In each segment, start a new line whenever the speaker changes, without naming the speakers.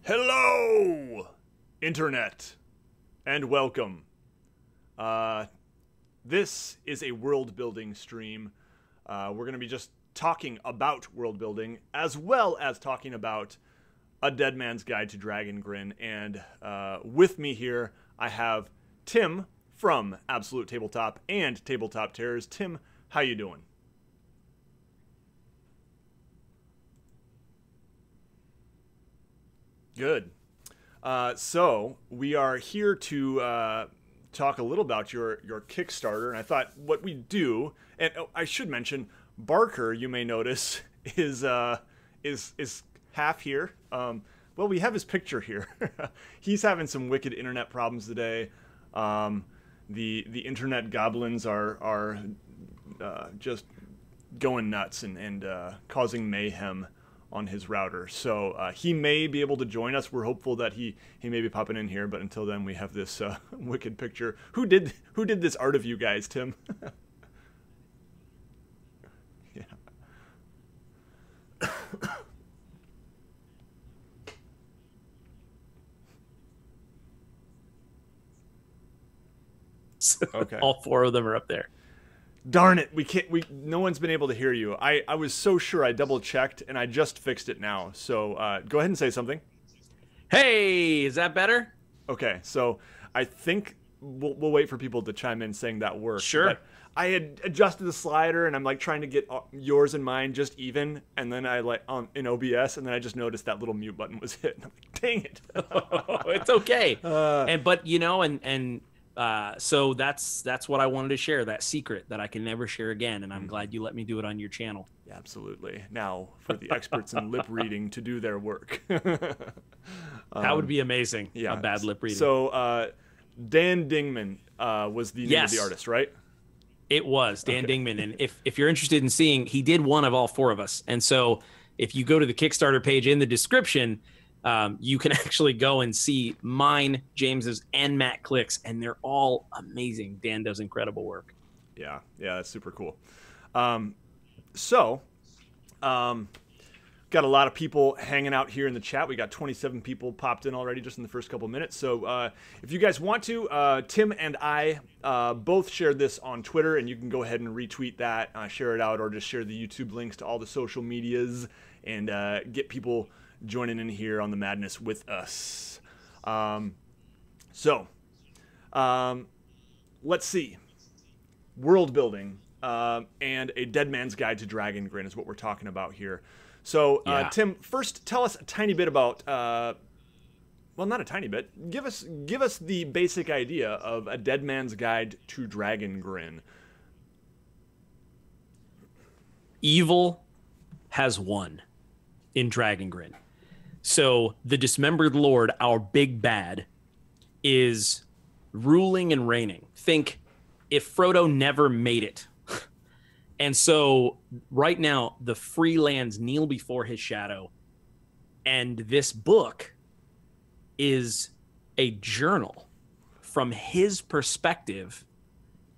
Hello, Internet, and welcome. This is a world-building stream. We're going to be just talking about world-building, as well as talking about A Dead Man's Guide to Dragongrin. And with me here, I have Tim from Absolute Tabletop and Tabletop Terrors. Tim, how you doing? Good. So we are here to talk a little about your Kickstarter, and I thought what we do, and I should mention, Barker, you may notice, is half here. Well, we have his picture here. He's having some wicked internet problems today. The internet goblins are just going nuts and causing mayhem on his router, so he may be able to join us. We're hopeful that he may be popping in here, but until then we have this wicked picture. Who did this art of you guys, Tim? Yeah. Okay.
All four of them are up there.
Darn it, no one's been able to hear you. I was so sure. I double checked and I just fixed it now. So go ahead and say something.
Hey, is that better?
Okay, so I think we'll wait for people to chime in saying that works.
Sure.
But I had adjusted the slider and I'm like trying to get yours and mine just even, and then I in OBS, and then I just noticed that little mute button was hit. And I'm like, dang it.
It's okay. So that's what I wanted to share, that secret that I can never share again, and I'm glad you let me do it on your channel.
Yeah, absolutely. Now for the experts in lip reading to do their work. That
would be amazing.
Yeah,
a bad lip reading.
So Dan Dingman was the name of the artist, right?
It was Dan Dingman, and if you're interested in seeing, he did one of all four of us, and so if you go to the Kickstarter page in the description, you can actually go and see mine, James's, and Matt Click's, and they're all amazing. Dan does incredible work.
Yeah, that's super cool. Got a lot of people hanging out here in the chat. We got 27 people popped in already just in the first couple minutes. So if you guys want to, Tim and I both shared this on Twitter, and you can go ahead and retweet that, share it out, or just share the YouTube links to all the social medias and get people joining in here on the madness with us. Let's see. World building and A Dead Man's Guide to Dragongrin is what we're talking about here. So, Tim, first tell us a tiny bit about, well, not a tiny bit. Give us the basic idea of A Dead Man's Guide to Dragongrin.
Evil has won in Dragongrin. So the dismembered lord, our big bad, is ruling and reigning. Think if Frodo never made it. And so right now, the free lands kneel before his shadow. And this book is a journal from his perspective.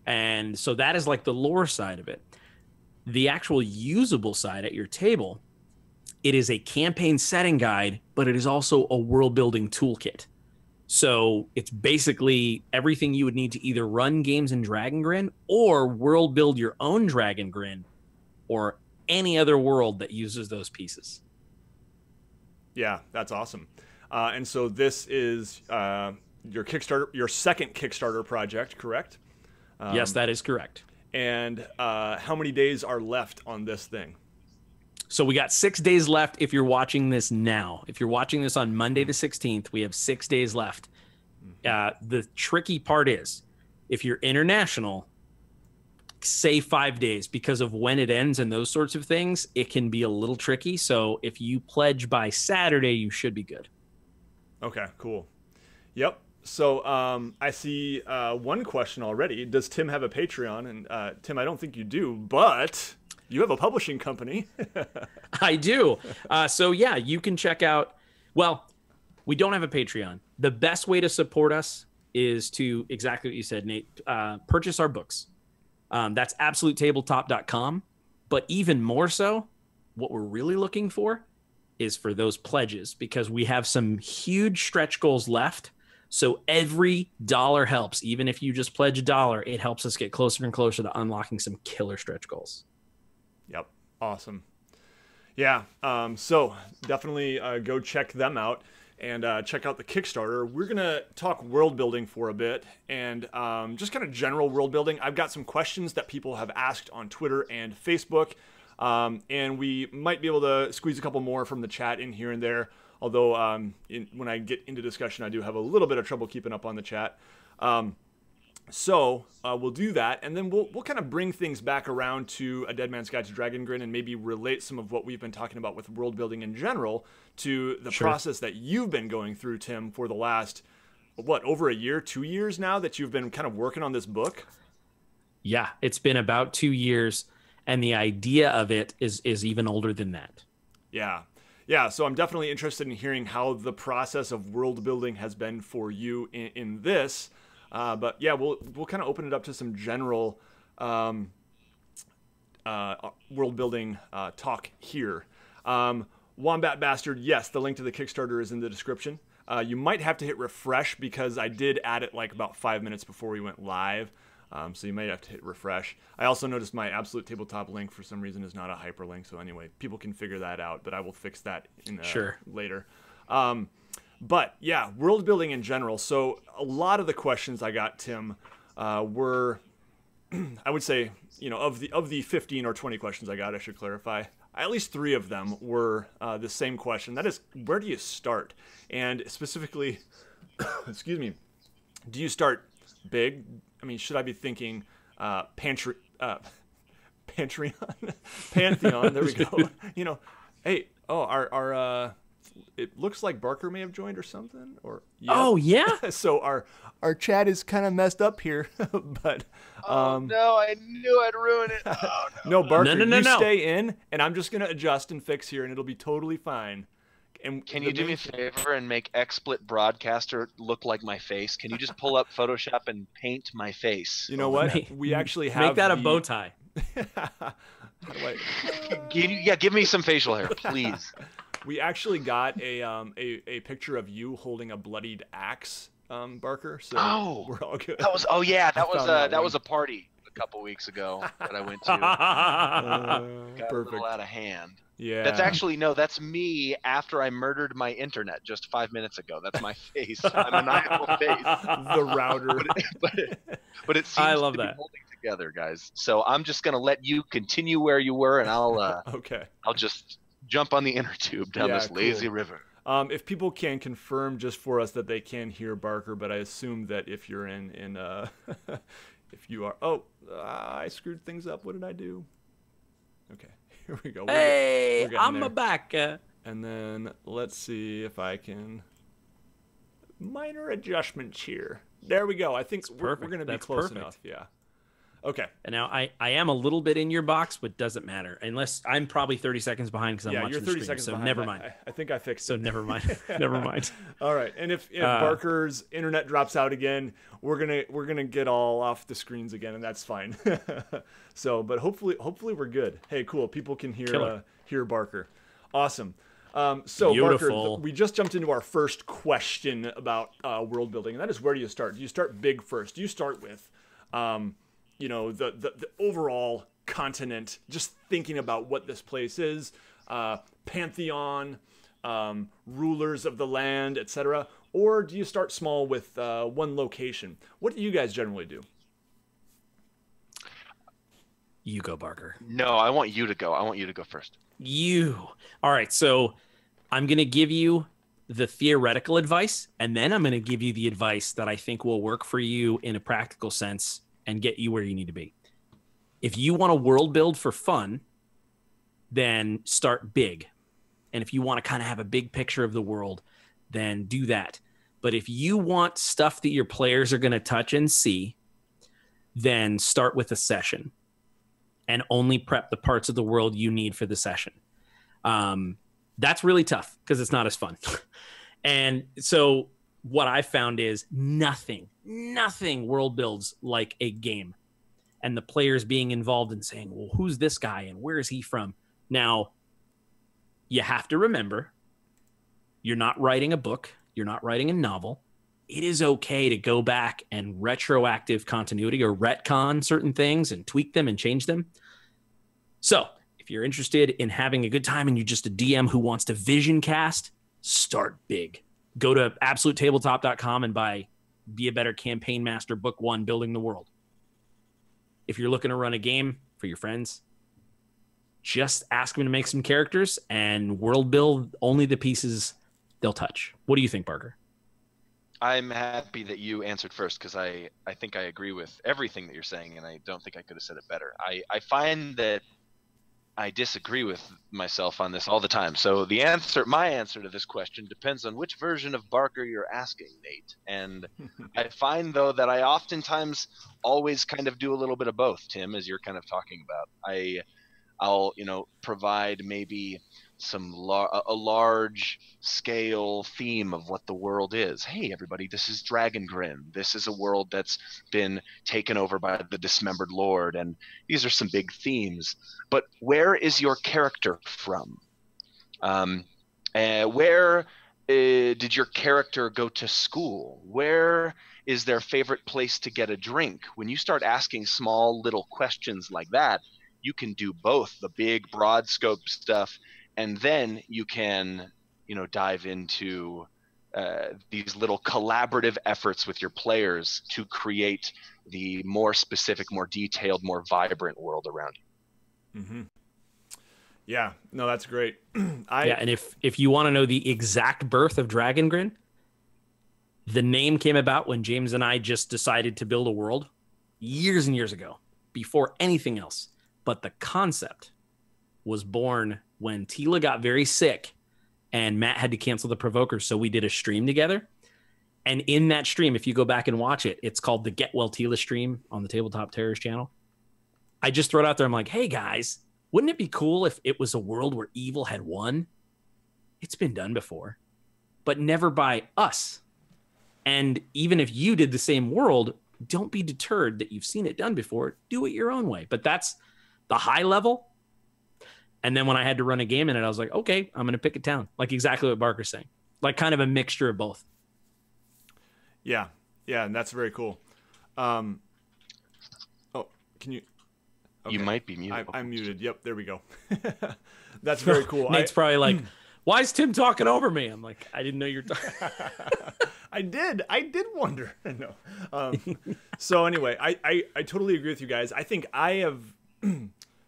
And so that is like the lore side of it. The actual usable side at your table, it is a campaign setting guide, but it is also a world building toolkit. So it's basically everything you would need to either run games in Dragongrin or world build your own Dragongrin or any other world that uses those pieces.
Yeah, that's awesome. And so this is your Kickstarter, your second Kickstarter project, correct?
Yes, that is correct.
And how many days are left on this thing?
So we got 6 days left if you're watching this now. If you're watching this on Monday the 16th, we have 6 days left. The tricky part is, if you're international, say 5 days, because of when it ends and those sorts of things, it can be a little tricky. So if you pledge by Saturday, you should be good.
Okay, cool. Yep. So I see one question already. Does Tim have a Patreon? And Tim, I don't think you do, but you have a publishing company.
I do. So yeah, you can check out, well, we don't have a Patreon. The best way to support us is to, exactly what you said, Nate, purchase our books. That's absolutetabletop.com. But even more so, what we're really looking for is for those pledges, because we have some huge stretch goals left. So every dollar helps. Even if you just pledge $1, it helps us get closer and closer to unlocking some killer stretch goals.
Yep. Awesome. Yeah. So definitely go check them out and check out the Kickstarter. We're going to talk world building for a bit and just kind of general world building. I've got some questions that people have asked on Twitter and Facebook. And we might be able to squeeze a couple more from the chat in here and there. Although when I get into discussion, I do have a little bit of trouble keeping up on the chat. So we'll do that, and then we'll kind of bring things back around to A Dead Man's Guide to Dragongrin and maybe relate some of what we've been talking about with world building in general to the process that you've been going through, Tim, for the last, over a year, 2 years now that you've been kind of working on this book?
Yeah, it's been about 2 years, and the idea of it is even older than that.
Yeah. Yeah, so I'm definitely interested in hearing how the process of world building has been for you in this. But yeah, we'll kind of open it up to some general world building talk here. Wombat Bastard, yes, the link to the Kickstarter is in the description. You might have to hit refresh because I did add it like about 5 minutes before we went live. So you might have to hit refresh. I also noticed my Absolute Tabletop link for some reason is not a hyperlink. So anyway, people can figure that out, but I will fix that in later. But yeah, world building in general. So a lot of the questions I got, Tim, were, I would say, of the 15 or 20 questions I got, I should clarify, at least 3 of them were the same question. That is, where do you start? And specifically, excuse me, do you start big? I mean, should I be thinking Pantheon? Pantheon, there we go. Hey, our it looks like Barker may have joined or something. Or
oh yeah.
So our chat is kind of messed up here, but
no, I knew I'd ruin it. Oh,
no, Barker, you stay in, and I'm just gonna adjust and fix here, and it'll be totally fine. And
can you do me a favor and make XSplit Broadcaster look like my face? Can you just pull up Photoshop and paint my face?
You know what? We actually have
make that a bow tie.
Give me some facial hair, please.
We actually got a picture of you holding a bloodied axe, Barker. So we're all good.
That was that was a party a couple weeks ago that I went to. Got
perfect.
A little out of hand.
Yeah.
That's me after I murdered my internet just 5 minutes ago. That's my face. I'm a maniacal face.
The router.
But it seems to be holding together, guys. So I'm just gonna let you continue where you were, and I'll I'll just jump on the inner tube down this lazy river.
If people can confirm just for us that they can hear Barker, but I assume that if you're in if you are, I screwed things up. What did I do? Okay, here we go.
Hey, I'm back.
And then let's see if I can minor adjustments here. There we go. I think we're going to be close enough. Yeah. Okay.
And now I am a little bit in your box, but doesn't matter unless I'm probably 30 seconds behind because I'm watching
you're 30
the stream.
seconds
so
behind.
never mind.
I think I fixed it.
So never mind. Never mind.
All right. And if Barker's internet drops out again, we're gonna get all off the screens again, and that's fine. So, but hopefully we're good. Hey, cool. People can hear Barker. Awesome. So
beautiful.
Barker, we just jumped into our first question about world building, and that is, where do you start? Do you start big first? Do you start with the overall continent, just thinking about what this place is, pantheon, rulers of the land, etc.? Or do you start small with one location? What do you guys generally do?
You go, Barker.
No, I want you to go. I want you to go first.
All right, so I'm going to give you the theoretical advice, and then I'm going to give you the advice that I think will work for you in a practical sense and get you where you need to be. If you want to world build for fun, then start big. And if you want to kind of have a big picture of the world, then do that. But if you want stuff that your players are going to touch and see, then start with a session and only prep the parts of the world you need for the session. That's really tough because it's not as fun. And so what I found is nothing world builds like a game, and the players being involved and saying, well, who's this guy and where is he from? Now, you have to remember You're not writing a book. You're not writing a novel. It is okay to go back and retroactive continuity or retcon certain things and tweak them and change them. So if you're interested in having a good time and you're just a DM who wants to vision cast, start big. Go to absolutetabletop.com and buy Be a Better Campaign Master Book 1, Building the World. If you're looking to run a game for your friends, just ask them to make some characters and world build only the pieces they'll touch. What do you think, Barker?
I'm happy that you answered first because I think I agree with everything that you're saying, and I don't think I could have said it better. I find that I disagree with myself on this all the time. So my answer to this question depends on which version of Barker you're asking, Nate. And I find, though, that I oftentimes always kind of do a little bit of both, Tim, as you're kind of talking about. I'll provide maybe a large scale theme of what the world is. Hey everybody, this is Dragongrin. This is a world that's been taken over by the dismembered lord, and these are some big themes. But where is your character from? Where did your character go to school? Where is their favorite place to get a drink? When you start asking small little questions like that, you can do both the big broad scope stuff, and then you can dive into these little collaborative efforts with your players to create the more specific, more detailed, more vibrant world around you.
Mm-hmm. Yeah, no, that's great.
And if you want to know the exact birth of Dragongrin, the name came about when James and I just decided to build a world years and years ago, before anything else. But the concept was born when Tila got very sick and Matt had to cancel the Provoker. So we did a stream together. And in that stream, if you go back and watch it, it's called the Get Well Tila stream on the Tabletop Terrors channel. I just throw it out there. I'm like, hey guys, wouldn't it be cool if it was a world where evil had won? It's been done before, but never by us. And even if you did the same world, don't be deterred that you've seen it done before. Do it your own way. But that's the high level. And then when I had to run a game in it, I was like, okay, I'm going to pick a town. Like exactly what Barker's saying. Like kind of a mixture of both.
Yeah. Yeah. And that's very cool. Oh, can you? Okay.
You might be muted.
I'm muted. Yep. There we go. That's very cool.
Nate's probably like, why is Tim talking over me? I'm like, I didn't know you were talking.
I did wonder. No. So anyway, I totally agree with you guys. I think I have,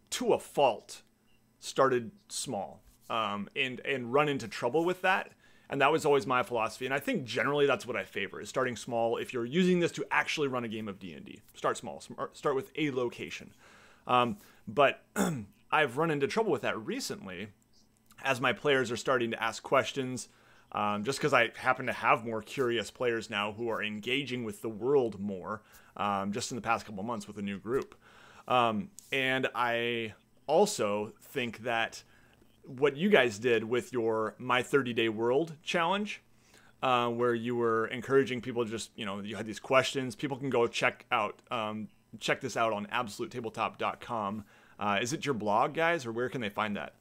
to a fault, started small and run into trouble with that. And that was always my philosophy. And I think generally that's what I favor, is starting small. If you're using this to actually run a game of D&D, start small. Start with a location. But I've run into trouble with that recently as my players are starting to ask questions, just because I happen to have more curious players now who are engaging with the world more, just in the past couple months with a new group. And I also think that what you guys did with your My 30-Day World challenge, where you were encouraging people to just, you had these questions. People can go check this out on absolutetabletop.com. Is it your blog, guys, or where can they find that?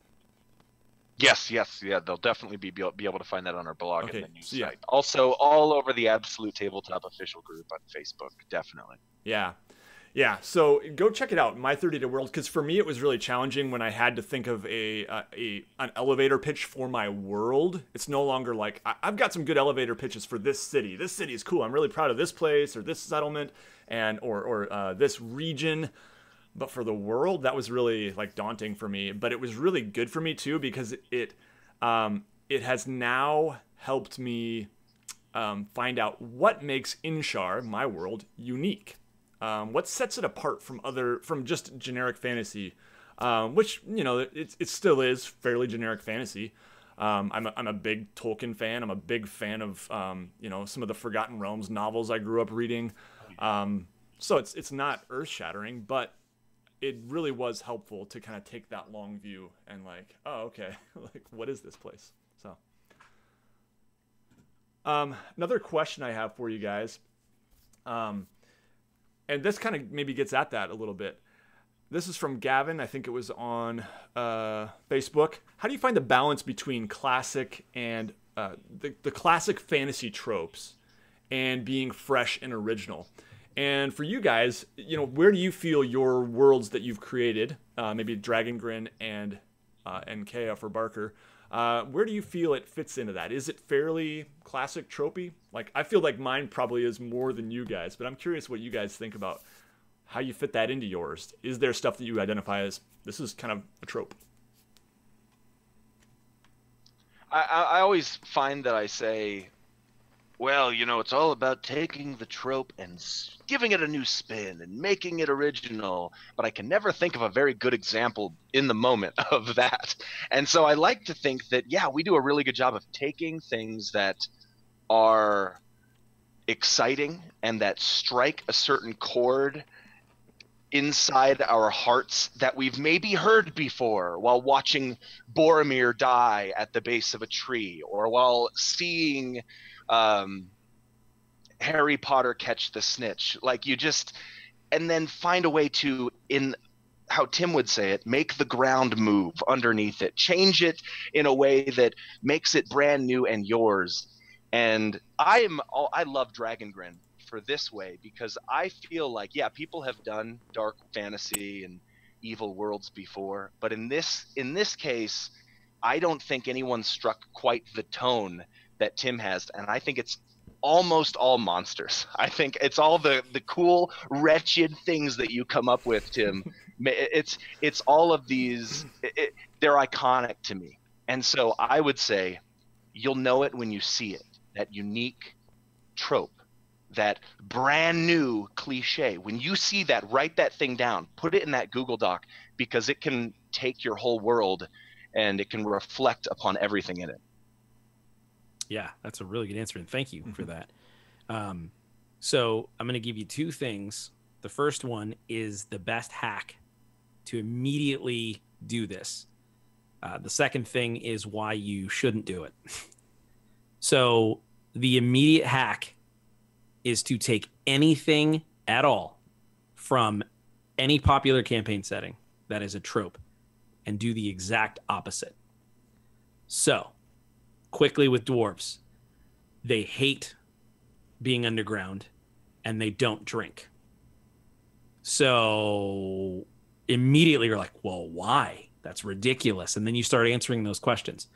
Yes, yeah, they'll definitely be able to find that on our blog and the news site. Also, all over the Absolute Tabletop official group on Facebook, definitely.
Yeah, so go check it out, My 30-Day World, because for me it was really challenging when I had to think of an elevator pitch for my world. It's no longer like, I've got some good elevator pitches for this city. This city is cool. I'm really proud of this place or this settlement or this region. But for the world, that was really like daunting for me. But it was really good for me too, because it has now helped me find out what makes Inshar, my world, unique. What sets it apart from just generic fantasy, which it still is fairly generic fantasy. I'm a big Tolkien fan. I'm a big fan of some of the Forgotten Realms novels I grew up reading. So it's not earth shattering, but it really was helpful to kind of take that long view and like, oh, okay, like what is this place? So, another question I have for you guys, and this kind of maybe gets at that a little bit. This is from Gavin. I think it was on Facebook. How do you find the balance between classic and the classic fantasy tropes and being fresh and original. And for you guys, where do you feel your worlds that you've created, maybe Dragongrin and Kea for Barker, where do you feel it fits into that? Is it fairly classic tropey? Like, I feel like mine probably is more than you guys, but I'm curious what you guys think about how you fit that into yours. Is there stuff that you identify as, this is kind of a trope?
I always find that I say, well, it's all about taking the trope and giving it a new spin and making it original, but I can never think of a very good example in the moment of that. And so I like to think that, yeah, we do a really good job of taking things that are exciting and that strike a certain chord inside our hearts that we've maybe heard before while watching Boromir die at the base of a tree, or while seeing Harry Potter catch the snitch. Like, and then find a way to, in how Tim would say it, make the ground move underneath it, change it in a way that makes it brand new and yours. And I love Dragongrin for this way, because I feel like, yeah, people have done dark fantasy and evil worlds before, but in this case, I don't think anyone struck quite the tone that Tim has, and I think it's almost all monsters. I think it's all the cool, wretched things that you come up with, Tim. It's all of these. They're iconic to me, and so I would say you'll know it when you see it. That unique trope, that brand new cliche. When you see that, write that thing down. Put it in that Google Doc, because it can take your whole world and it can reflect upon everything in it.
Yeah, that's a really good answer, and thank you for that. So I'm going to give you two things. The first one is the best hack to immediately do this. The second thing is why you shouldn't do it. So the immediate hack is to take anything at all from any popular campaign setting that is a trope and do the exact opposite. So, quickly with dwarves, they hate being underground and they don't drink. So immediately you're like, well, why? That's ridiculous. And then you start answering those questions.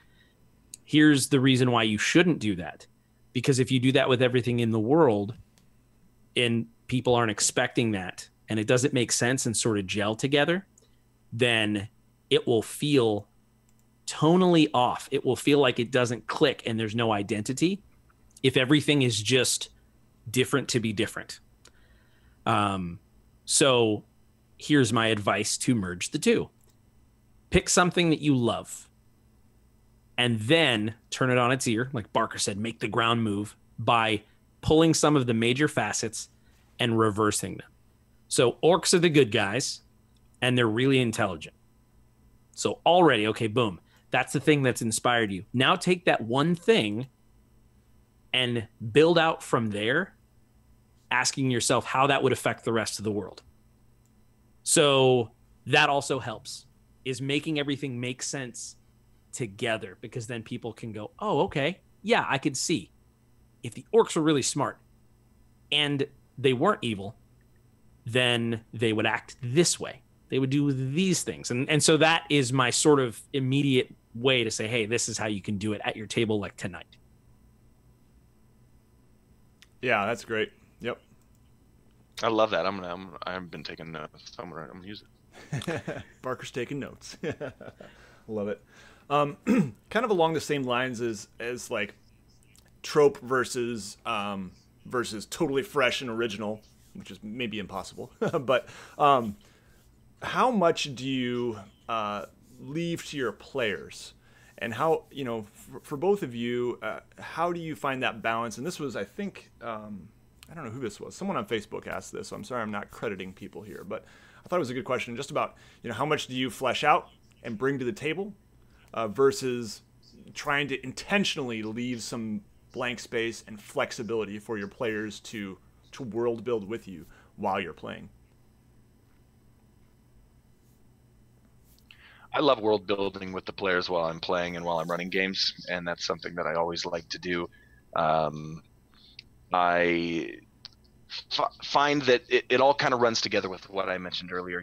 Here's the reason why you shouldn't do that. Because if you do that with everything in the world and people aren't expecting that and it doesn't make sense and sort of gel together, then it will feel tonally off. It will feel like it doesn't click and there's no identity if everything is just different to be different. So here's my advice to merge the two. Pick something that you love and then turn it on its ear. Like Barker said, make the ground move by pulling some of the major facets and reversing them. So orcs are the good guys and they're really intelligent. So already, okay, boom. That's the thing that's inspired you. Now take that one thing and build out from there, asking yourself how that would affect the rest of the world. So that also helps, is making everything make sense together, because then people can go, oh, okay, yeah, I could see. If the orcs were really smart and they weren't evil, then they would act this way. They would do these things. And so that is my sort of immediate way to say, hey, this is how you can do it at your table like tonight.
Yeah, that's great. Yep.
I love that. I've been taking notes. I'm gonna use
it. Barker's taking notes. Love it. Kind of along the same lines as like trope versus totally fresh and original, which is maybe impossible. But how much do you leave to your players? And how, for both of you, how do you find that balance? And this was, I think, I don't know who this was. Someone on Facebook asked this, so I'm sorry I'm not crediting people here. But I thought it was a good question, just about, how much do you flesh out and bring to the table versus trying to intentionally leave some blank space and flexibility for your players to world build with you while you're playing.
I love world building with the players while I'm playing and while I'm running games, and that's something that I always like to do. I find that it all kind of runs together with what I mentioned earlier.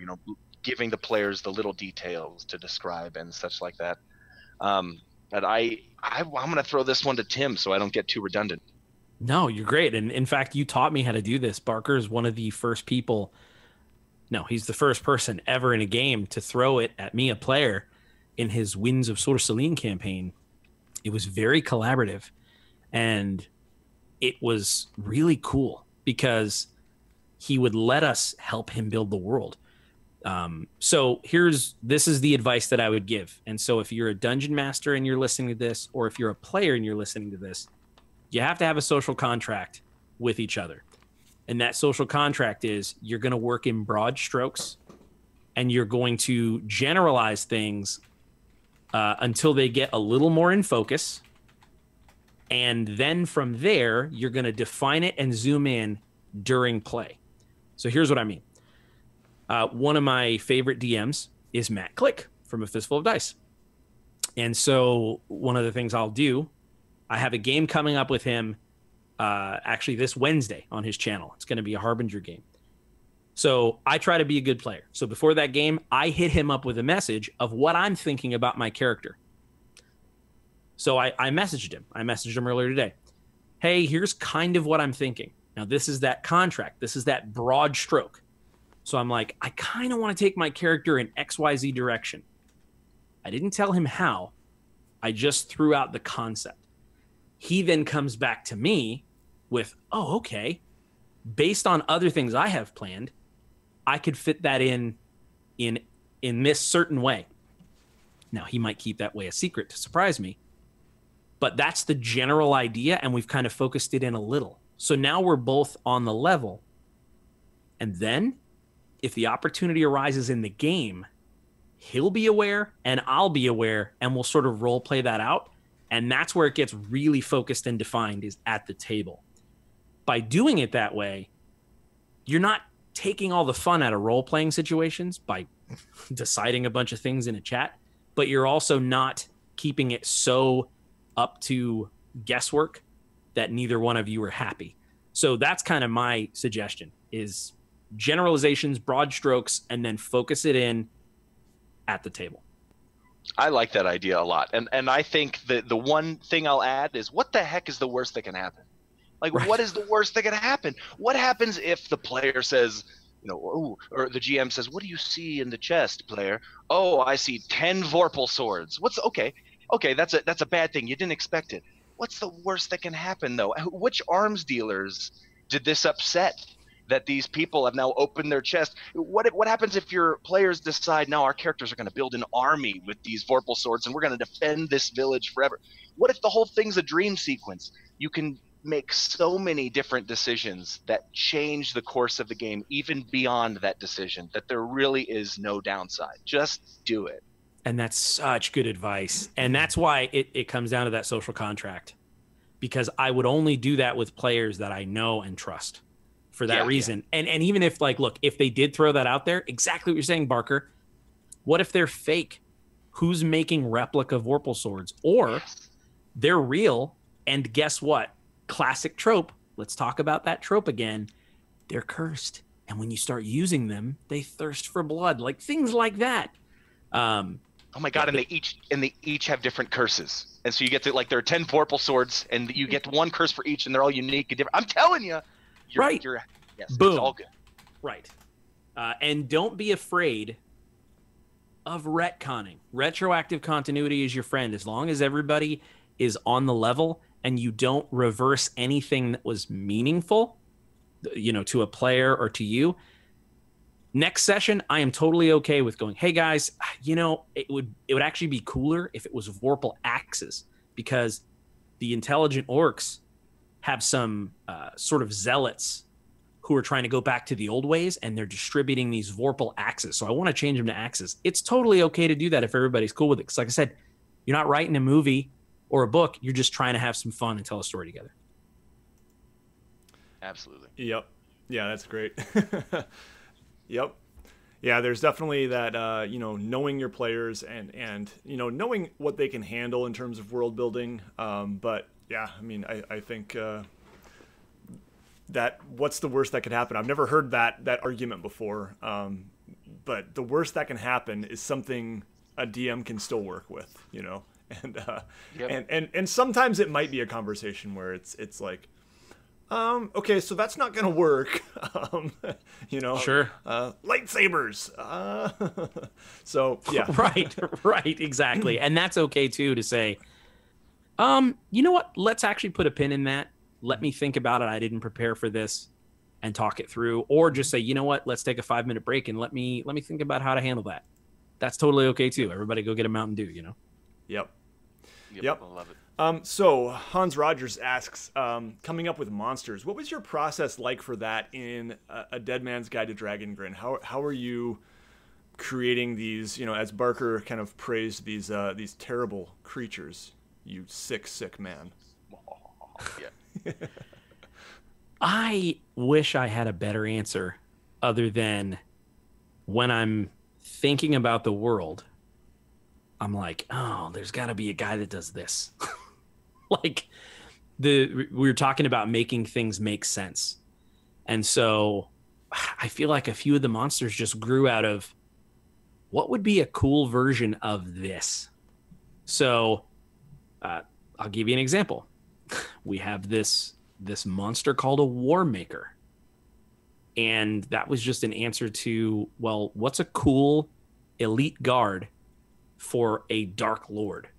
Giving the players the little details to describe and such like that. But I'm going to throw this one to Tim so I don't get too redundant.
No, you're great. And in fact, you taught me how to do this. Barker is one of the first people. No, he's the first person ever in a game to throw it at me, a player, in his Winds of Sor Celine campaign. It was very collaborative, and it was really cool because he would let us help him build the world. So this is the advice that I would give. And so if you're a dungeon master and you're listening to this, or if you're a player and you're listening to this, you have to have a social contract with each other. And that social contract is you're going to work in broad strokes and you're going to generalize things until they get a little more in focus. And then from there, you're going to define it and zoom in during play. So here's what I mean. One of my favorite DMs is Matt Click from A Fistful of Dice. And so one of the things I'll do, I have a game coming up with him actually this Wednesday on his channel. It's going to be a Harbinger game. So I try to be a good player. So before that game, I hit him up with a message of what I'm thinking about my character. So I messaged him. I messaged him earlier today. Hey, here's kind of what I'm thinking. Now, this is that contract. This is that broad stroke. So I'm like, I kind of want to take my character in XYZ direction. I didn't tell him how. I just threw out the concept. He then comes back to me with, oh, okay. Based on other things I have planned, I could fit that in this certain way. Now, he might keep that way a secret to surprise me. But that's the general idea, and we've kind of focused it in a little. So now we're both on the level. And then, if the opportunity arises in the game, he'll be aware and I'll be aware, and we'll sort of role play that out. And that's where it gets really focused and defined, is at the table. By doing it that way, you're not taking all the fun out of role-playing situations by deciding a bunch of things in a chat, but you're also not keeping it so up to guesswork that neither one of you are happy. So that's kind of my suggestion, is generalizations, broad strokes, and then focus it in at the table.
I like that idea a lot. And I think that the one thing I'll add is, what the heck is the worst that can happen? Like, right. What is the worst that can happen? What happens if the player says, or the GM says, what do you see in the chest, player? Oh, I see 10 Vorpal swords. Okay, that's a bad thing. You didn't expect it. What's the worst that can happen, though? Which arms dealers did this upset, that these people have now opened their chest? What happens if your players decide, now our characters are going to build an army with these Vorpal swords and we're going to defend this village forever? What if the whole thing's a dream sequence? You can make so many different decisions that change the course of the game, even beyond that decision, that there really is no downside. Just do it.
And that's such good advice. And that's why it comes down to that social contract, because I would only do that with players that I know and trust for that reason. Yeah. And even if, like, look, if they did throw that out there, exactly what you're saying, Barker, what if they're fake? Who's making replica Vorpal swords? Or they're real, and guess what? Classic trope. Let's talk about that trope again. They're cursed. And when you start using them, they thirst for blood. Like, things like that.
Oh my God! And they each have different curses, and so you get to, like, there are 10 Vorpal swords, and you get one curse for each, and they're all unique and different. I'm telling you,
right?
Yes,
boom,
it's all good.
Right. And don't be afraid of retconning. Retroactive continuity is your friend, as long as everybody is on the level and you don't reverse anything that was meaningful, to a player or to you. Next session, I am totally okay with going, hey guys, it would actually be cooler if it was Vorpal axes, because the intelligent orcs have some sort of zealots who are trying to go back to the old ways, and they're distributing these Vorpal axes. So I want to change them to axes. It's totally okay to do that if everybody's cool with it. Because like I said, you're not writing a movie or a book. You're just trying to have some fun and tell a story together.
Absolutely.
Yep. Yeah, that's great. Yep. Yeah, there's definitely that, knowing your players and knowing what they can handle in terms of world building. But yeah, I mean, I think that what's the worst that could happen? I've never heard that argument before. But the worst that can happen is something a DM can still work with, and
Yep.
and sometimes it might be a conversation where it's like, okay, so that's not gonna work.
Sure.
Lightsabers. So yeah.
Right, exactly. And that's okay too to say, you know what? Let's actually put a pin in that. Let me think about it. I didn't prepare for this, and talk it through, or just say, you know what? Let's take a 5-minute break and let me think about how to handle that. That's totally okay too. Everybody go get a Mountain Dew,
Yep.
Yep. I love it.
So Hans Rogers asks, coming up with monsters, what was your process like for that in a Dead Man's Guide to Dragongrin? How are you creating these, as Barker kind of praised these terrible creatures, you sick man?
Yeah.
I wish I had a better answer other than when I'm thinking about the world, I'm like, oh, there's got to be a guy that does this. Like we were talking about making things make sense. And so I feel like a few of the monsters just grew out of what would be a cool version of this. So I'll give you an example. We have this monster called a War Maker. And that was just an answer to, well, what's a cool elite guard for a Dark Lord?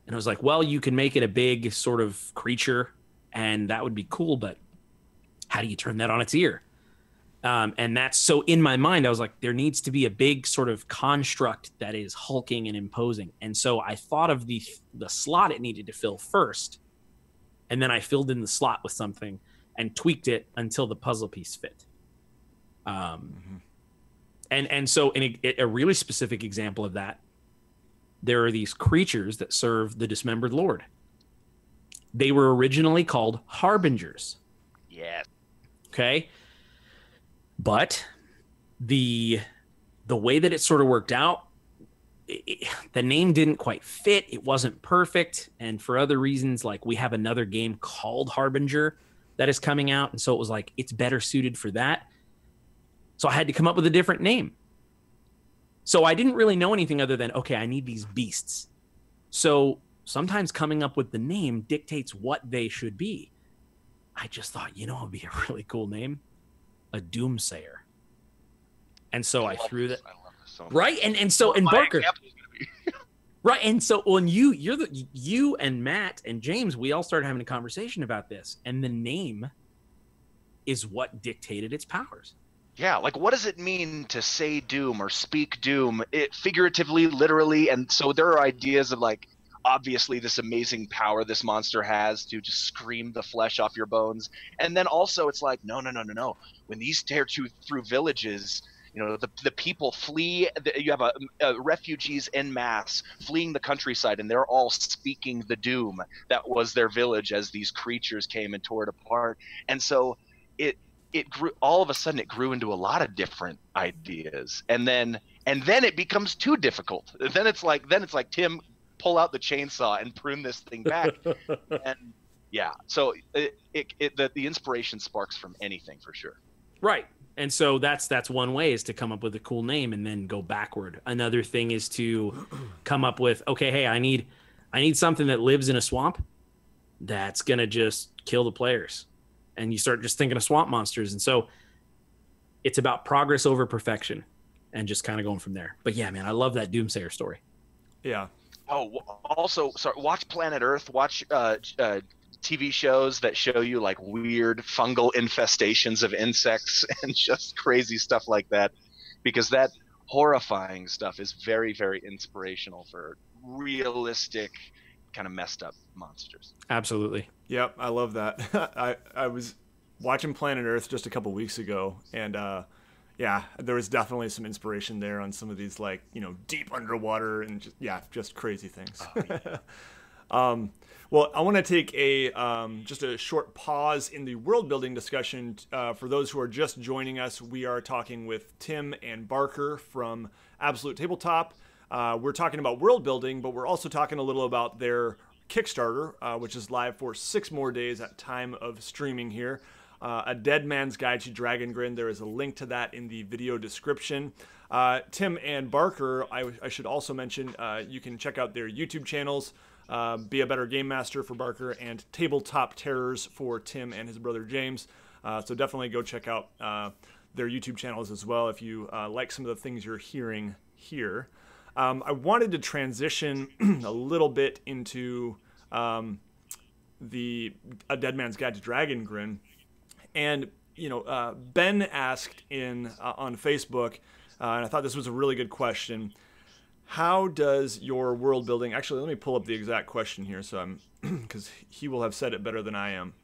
And I was like, well, you can make it a big sort of creature, and that would be cool, but how do you turn that on its ear? And that's so in my mind, I was like, there needs to be a big sort of construct that is hulking and imposing. And so I thought of the slot it needed to fill first, and then I filled in the slot with something and tweaked it until the puzzle piece fit. And so in a really specific example of that, there are these creatures that serve the Dismembered Lord. They were originally called Harbingers.
Yeah.
Okay. But the way that it sort of worked out, the name didn't quite fit. It wasn't perfect. And for other reasons, like we have another game called Harbinger that is coming out. And so it was like, it's better suited for that. So I had to come up with a different name. So I didn't really know anything other than, okay, I need these beasts. So sometimes coming up with the name dictates what they should be. I just thought, it would be a really cool name. A Doomsayer. And so I threw that.
I love this so much.
Right? And so, and Barker. Right. And so when you and Matt and James, we all started having a conversation about this. And the name is what dictated its powers.
Yeah, like what does it mean to say doom or speak doom? It figuratively, literally, and so there are ideas of like obviously this amazing power this monster has to just scream the flesh off your bones. And then also it's like, no. When these tear through villages, the people flee. You have refugees en masse fleeing the countryside, and they're all speaking the doom that was their village as these creatures came and tore it apart. And so it grew, all of a sudden it grew into a lot of different ideas, and then it becomes too difficult. Then it's like Tim, pull out the chainsaw and prune this thing back. And yeah, so the inspiration sparks from anything for sure.
Right. And so that's one way, is to come up with a cool name and then go backward. Another thing is to come up with, okay, hey, I need something that lives in a swamp that's gonna just kill the players. And you start just thinking of swamp monsters. And so it's about progress over perfection and just kind of going from there. But yeah, man, I love that Doomsayer story.
Yeah.
Oh, also, sorry, watch Planet Earth. Watch TV shows that show you like weird fungal infestations of insects and just crazy stuff like that, because that horrifying stuff is very, very inspirational for realistic, kind of messed up monsters.
Absolutely.
Yep, I love that. I was watching Planet Earth just a couple weeks ago, and yeah, there was definitely some inspiration there on some of these, like, deep underwater and just crazy things. Well, I want to take just a short pause in the world building discussion. For those who are just joining us, we are talking with Tim and Barker from Absolute Tabletop. We're talking about world building, but we're also talking a little about their Kickstarter, which is live for 6 more days at time of streaming here. A Dead Man's Guide to Dragongrin. There is a link to that in the video description. Tim and Barker, I should also mention, you can check out their YouTube channels. Be a Better Game Master for Barker and Tabletop Terrors for Tim and his brother James. So definitely go check out their YouTube channels as well if you like some of the things you're hearing here. I wanted to transition a little bit into A Dead Man's Guide to Dragongrin. And, Ben asked on Facebook, and I thought this was a really good question. How does your world building... Actually, let me pull up the exact question here, so because he will have said it better than I am.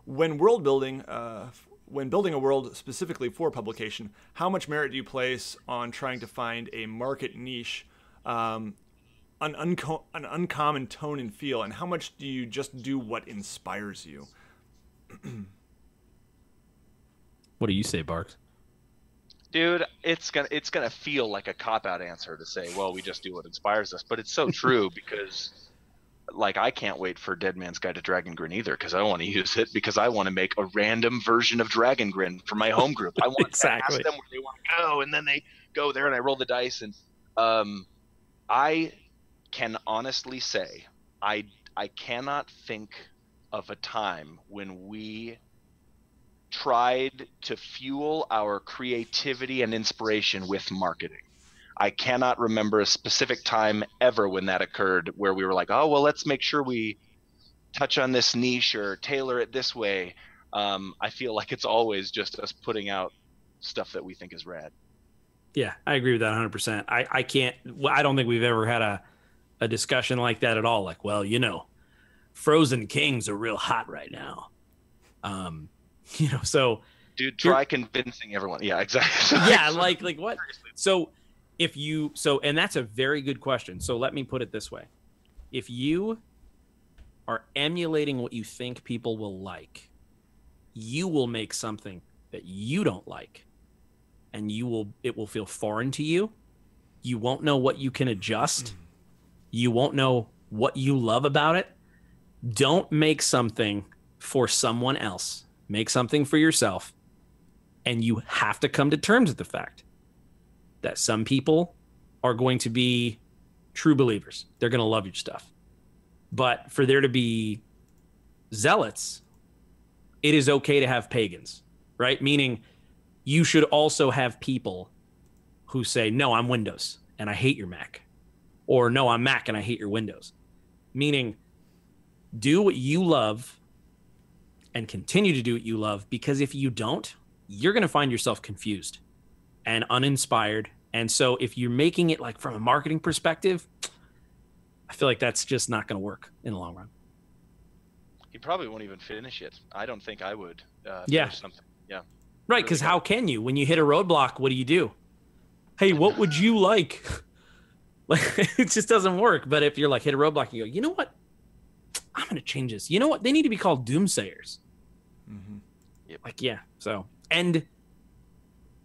When building a world specifically for publication, how much merit do you place on trying to find a market niche, an uncommon tone and feel, and how much do you just do what inspires you?
What do you say, Barks?
Dude, it's gonna feel like a cop-out answer to say, well, we just do what inspires us, but it's so true because, like, I can't wait for Dead Man's Guide to Dragongrin either because I want to use it because I want to make a random version of Dragongrin for my home group. I want to ask them where they want to go, and then they go there, and I roll the dice. And I can honestly say I cannot think of a time when we tried to fuel our creativity and inspiration with marketing. I cannot remember a specific time ever when that occurred where we were like, oh, well, let's make sure we touch on this niche or tailor it this way. I feel like it's always just us putting out stuff that we think is rad.
Yeah, I agree with that 100%. I don't think we've ever had a discussion like that at all. Like, well, Frozen Kings are real hot right now. So
dude, try convincing everyone. Yeah, exactly.
Yeah, like what? So and that's a very good question. So let me put it this way. If you are emulating what you think people will like, you will make something that you don't like, and it will feel foreign to you. You won't know what you can adjust. You won't know what you love about it. Don't make something for someone else. Make something for yourself, and you have to come to terms with the fact that some people are going to be true believers. They're going to love your stuff. But for there to be zealots, it is okay to have pagans, right? Meaning you should also have people who say, no, I'm Windows and I hate your Mac. Or no, I'm Mac and I hate your Windows. Meaning do what you love and continue to do what you love, because if you don't, you're going to find yourself confused and uninspired. And so if you're making it like from a marketing perspective, I feel like that's just not going to work in the long run.
He probably won't even finish it. I don't think I would
finish
something. Yeah.
Right, because how can you? When you hit a roadblock, what do? Hey, what would you like? Like, it just doesn't work. But if you're like hit a roadblock and you go, you know what? I'm going to change this. You know what? They need to be called doomsayers.
Mm-hmm. Yep.
Like, yeah. So, and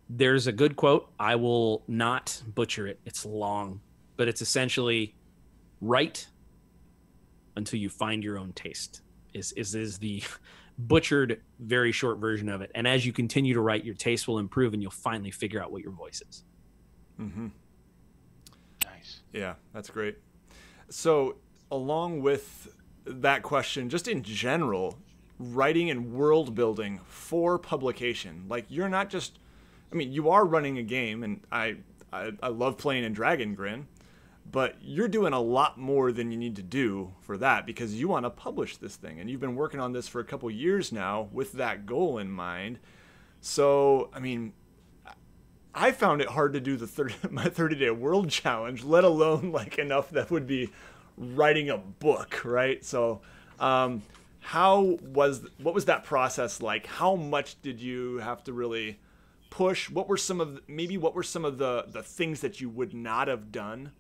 there's a good quote. I will not butcher it. It's long, but it's essentially write until you find your own taste is the butchered, very short version of it. And as you continue to write, your taste will improve and you'll finally figure out what your voice is.
Mm-hmm.
Nice.
Yeah, that's great. So along with that question, just in general, writing and world building for publication, like you're not just, you are running a game, and I love playing in Dragongrin, but you're doing a lot more than you need to do for that because you want to publish this thing, and you've been working on this for a couple years now with that goal in mind. So, I found it hard to do my 30-day world challenge, let alone like enough that would be writing a book, right? So, what was that process like? How much did you have to really push? What were some of the things that you would not have done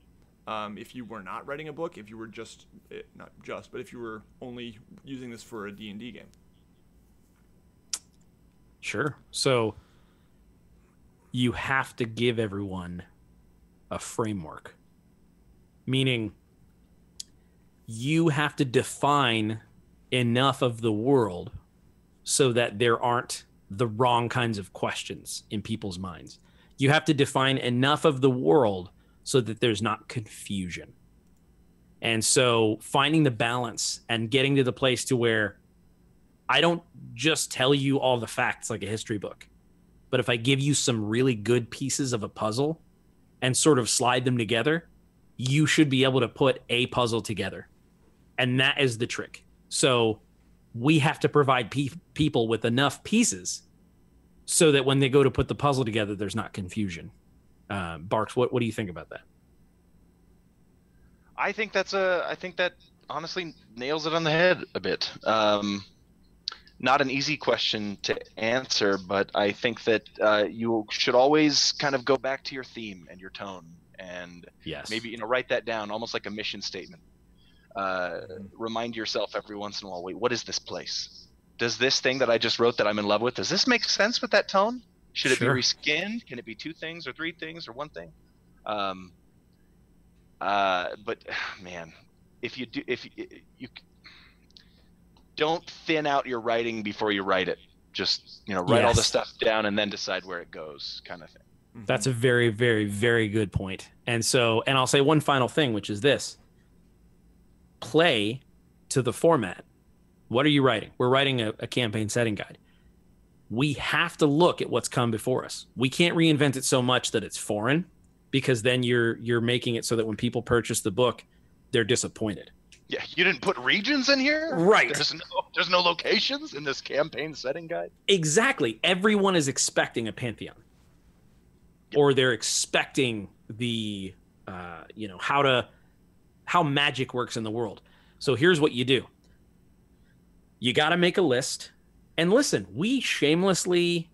if you were not writing a book, if you were just, not just, but if you were only using this for a D&D game?
Sure. So you have to give everyone a framework, meaning you have to define enough of the world so that there aren't the wrong kinds of questions in people's minds. You have to define enough of the world so that there's not confusion. And so finding the balance and getting to the place to where I don't just tell you all the facts like a history book, but if I give you some really good pieces of a puzzle and sort of slide them together, you should be able to put a puzzle together. And that is the trick. So we have to provide people with enough pieces so that when they go to put the puzzle together, there's not confusion. Barks, what do you think about that?
I think that honestly nails it on the head a bit. Not an easy question to answer, but I think that you should always kind of go back to your theme and your tone, and maybe write that down almost like a mission statement. Remind yourself every once in a while, wait, what is this place? Does this thing that I just wrote that I'm in love with, does this make sense with that tone? Should it be reskinned? Can it be 2 things or 3 things or 1 thing? But man, if you don't thin out your writing before you write it. Just, write all the stuff down and then decide where it goes, kind of thing.
That's a very, very, very good point. And I'll say one final thing, which is this. Play to the format. What are you writing? We're writing a campaign setting guide. We have to look at what's come before us. We can't reinvent it so much that it's foreign, because then you're making it so that when people purchase the book, they're disappointed.
Yeah, you didn't put regions in here?
Right.
There's no locations in this campaign setting guide?
Exactly. Everyone is expecting a pantheon. Yep. Or they're expecting the, how magic works in the world. So here's what you do. You got to make a list. And listen, we shamelessly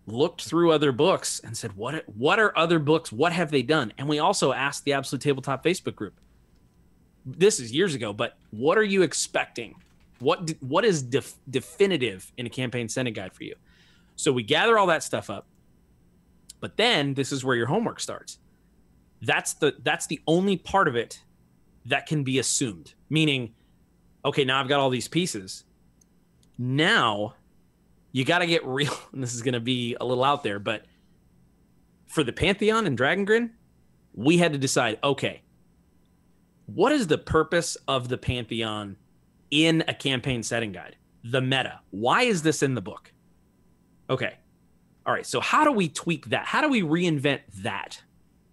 looked through other books and said, what are other books? What have they done? And we also asked the Absolute Tabletop Facebook group. This is years ago, but what are you expecting? What is definitive in a campaign setting guide for you? So we gather all that stuff up, but then this is where your homework starts. That's the only part of it that can be assumed. Meaning, okay, now I've got all these pieces. Now you got to get real. And this is going to be a little out there, but for the Pantheon and Dragongrin, we had to decide, okay, what is the purpose of the Pantheon in a campaign setting guide? The meta. Why is this in the book? Okay. All right. So how do we tweak that? How do we reinvent that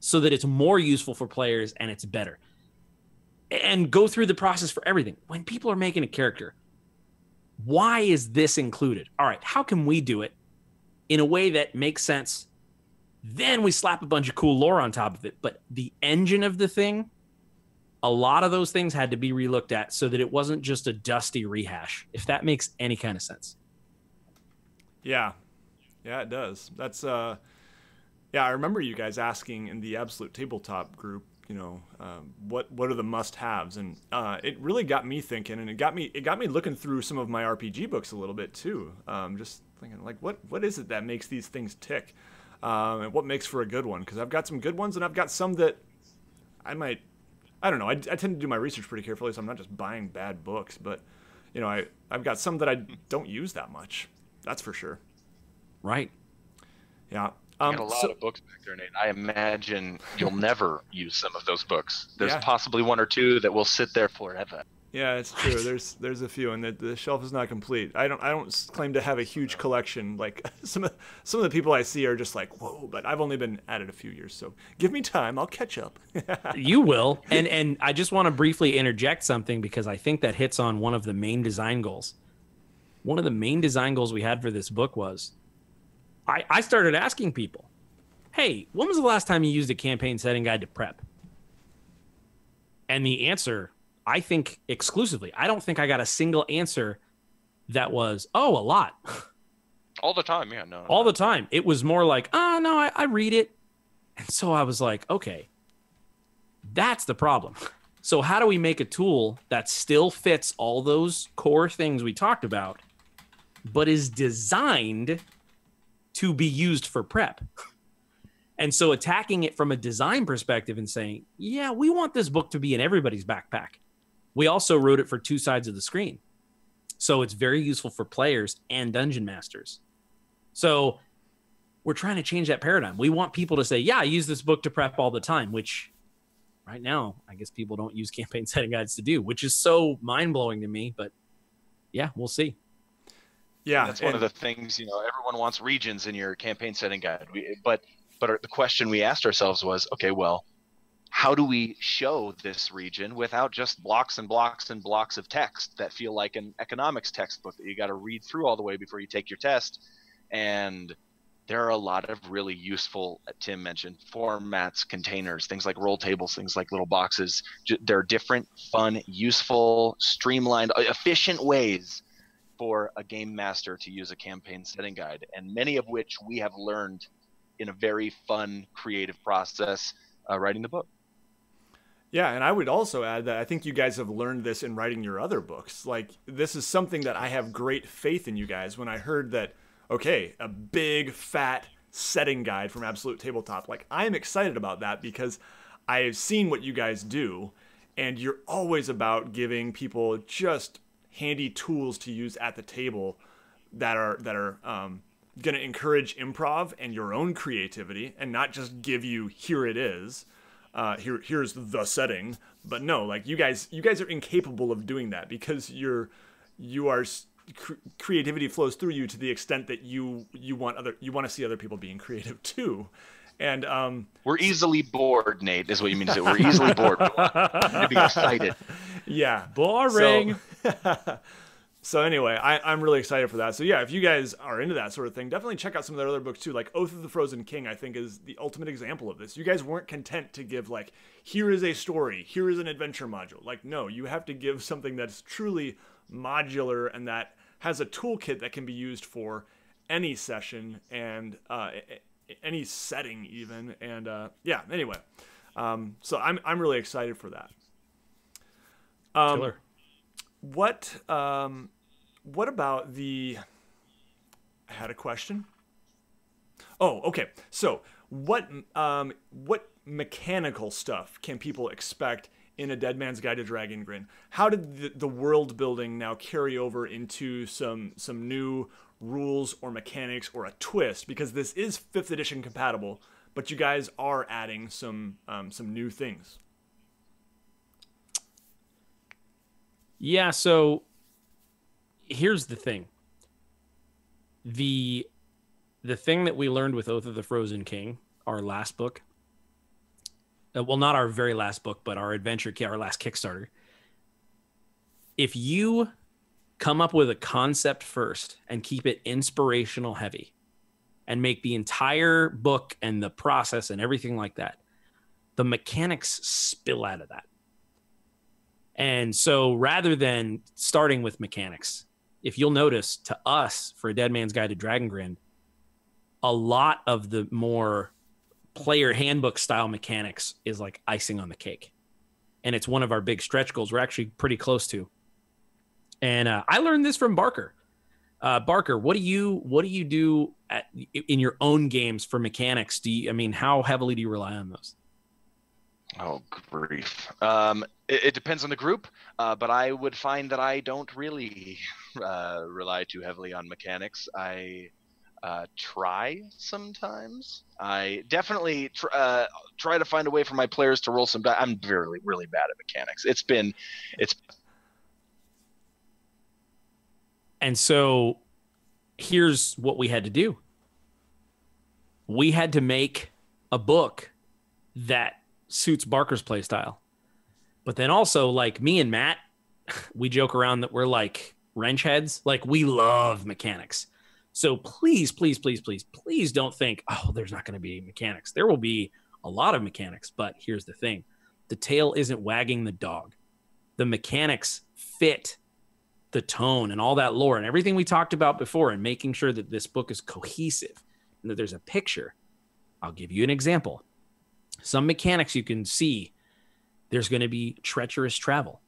so that it's more useful for players and it's better? And go through the process for everything. When people are making a character, why is this included? All right. How can we do it in a way that makes sense? Then we slap a bunch of cool lore on top of it. But the engine of the thing, a lot of those things had to be relooked at so that it wasn't just a dusty rehash, if that makes any kind of sense.
Yeah, it does. That's, I remember you guys asking in the Absolute Tabletop group, what are the must-haves? And it really got me thinking, and it got me looking through some of my RPG books a little bit too. Just thinking, like, what is it that makes these things tick? And what makes for a good one? Because I've got some good ones, and I've got some that I don't know. I tend to do my research pretty carefully, so I'm not just buying bad books. But, I've got some that I don't use that much. That's for sure.
Right.
Yeah.
You got a lot of books back there, Nate. I imagine you'll never use some of those books. There's possibly 1 or 2 that will sit there forever.
Yeah, it's true. There's a few, and the shelf is not complete. I don't claim to have a huge collection. Like some of the people I see are just like, whoa. But I've only been at it a few years, so give me time. I'll catch up.
You will. And I just want to briefly interject something because I think that hits on one of the main design goals. One of the main design goals we had for this book was, I started asking people, hey, when was the last time you used a campaign setting guide to prep? And the answer, I think exclusively, I don't think I got a single answer that was, a lot.
All the time, yeah. No.
All the time. It was more like, no, I read it. And so I was like, okay, That's the problem. So how do we make a tool that still fits all those core things we talked about, but is designed to be used for prep? And so attacking it from a design perspective and saying, yeah, we want this book to be in everybody's backpack. We also wrote it for two sides of the screen. So it's very useful for players and dungeon masters. So we're trying to change that paradigm. We want people to say, yeah, I use this book to prep all the time, which right now, I guess people don't use campaign setting guides to do, which is so mind-blowing to me. But yeah, we'll see.
Yeah.
That's one of the things, everyone wants regions in your campaign setting guide. But the question we asked ourselves was, okay, well, how do we show this region without just blocks and blocks and blocks of text that feel like an economics textbook that you got to read through all the way before you take your test? And there are a lot of really useful, Tim mentioned, formats, containers, things like roll tables, things like little boxes. There are different, fun, useful, streamlined, efficient ways for a game master to use a campaign setting guide, and many of which we have learned in a very fun, creative process writing the book.
Yeah, and I would also add that I think you guys have learned this in writing your other books. Like, this is something that I have great faith in you guys. When I heard that, okay, a big, fat setting guide from Absolute Tabletop, like, I am excited about that because I have seen what you guys do, and you're always about giving people just handy tools to use at the table that are going to encourage improv and your own creativity, and not just give you, here it is, here's the setting. But no, like, you guys are incapable of doing that because creativity flows through you to the extent that you want to see other people being creative too. And
we're easily bored, Nate, is what you mean to say. We're easily bored. We want to be excited.
Yeah.
Boring.
So anyway, I'm really excited for that. So yeah, if you guys are into that sort of thing, definitely check out some of their other books too. Like Oath of the Frozen King, I think, is the ultimate example of this. You guys weren't content to give like, here is a story, here is an adventure module. Like, no, you have to give something that's truly modular and that has a toolkit that can be used for any session and any setting even. And yeah, anyway, so I'm really excited for that.
Killer.
What about the? I had a question. Oh, okay. So what mechanical stuff can people expect in A Dead Man's Guide to Dragongrin? How did the world building now carry over into some new rules or mechanics or a twist? Because this is 5th edition compatible, but you guys are adding some new things.
Yeah, so here's the thing. The thing that we learned with Oath of the Frozen King, our last book, well, not our very last book, but our adventure, our last Kickstarter. If you come up with a concept first and keep it inspirational heavy and make the entire book and the process and everything like that, the mechanics spill out of that. And so rather than starting with mechanics, if you'll notice, to us, for A Dead Man's Guide to Dragongrin, a lot of the more player handbook style mechanics is like icing on the cake. And it's one of our big stretch goals we're actually pretty close to. And I learned this from Barker. Barker, what do you do in your own games for mechanics? How heavily do you rely on those?
Oh, grief. It depends on the group, but I would find that I don't really rely too heavily on mechanics. I try sometimes. I definitely try to find a way for my players to roll some dice. I'm really, really bad at mechanics.
And so here's what we had to do. We had to make a book that suits Barker's playstyle. But then also, like, me and Matt, we joke around that we're like wrench heads. Like, we love mechanics. So please, please, please, please, please don't think, oh, there's not going to be mechanics. There will be a lot of mechanics, but here's the thing. The tail isn't wagging the dog. The mechanics fit the tone and all that lore and everything we talked about before, and making sure that this book is cohesive and that there's a picture. I'll give you an example. Some mechanics you can see there's going to be treacherous travel,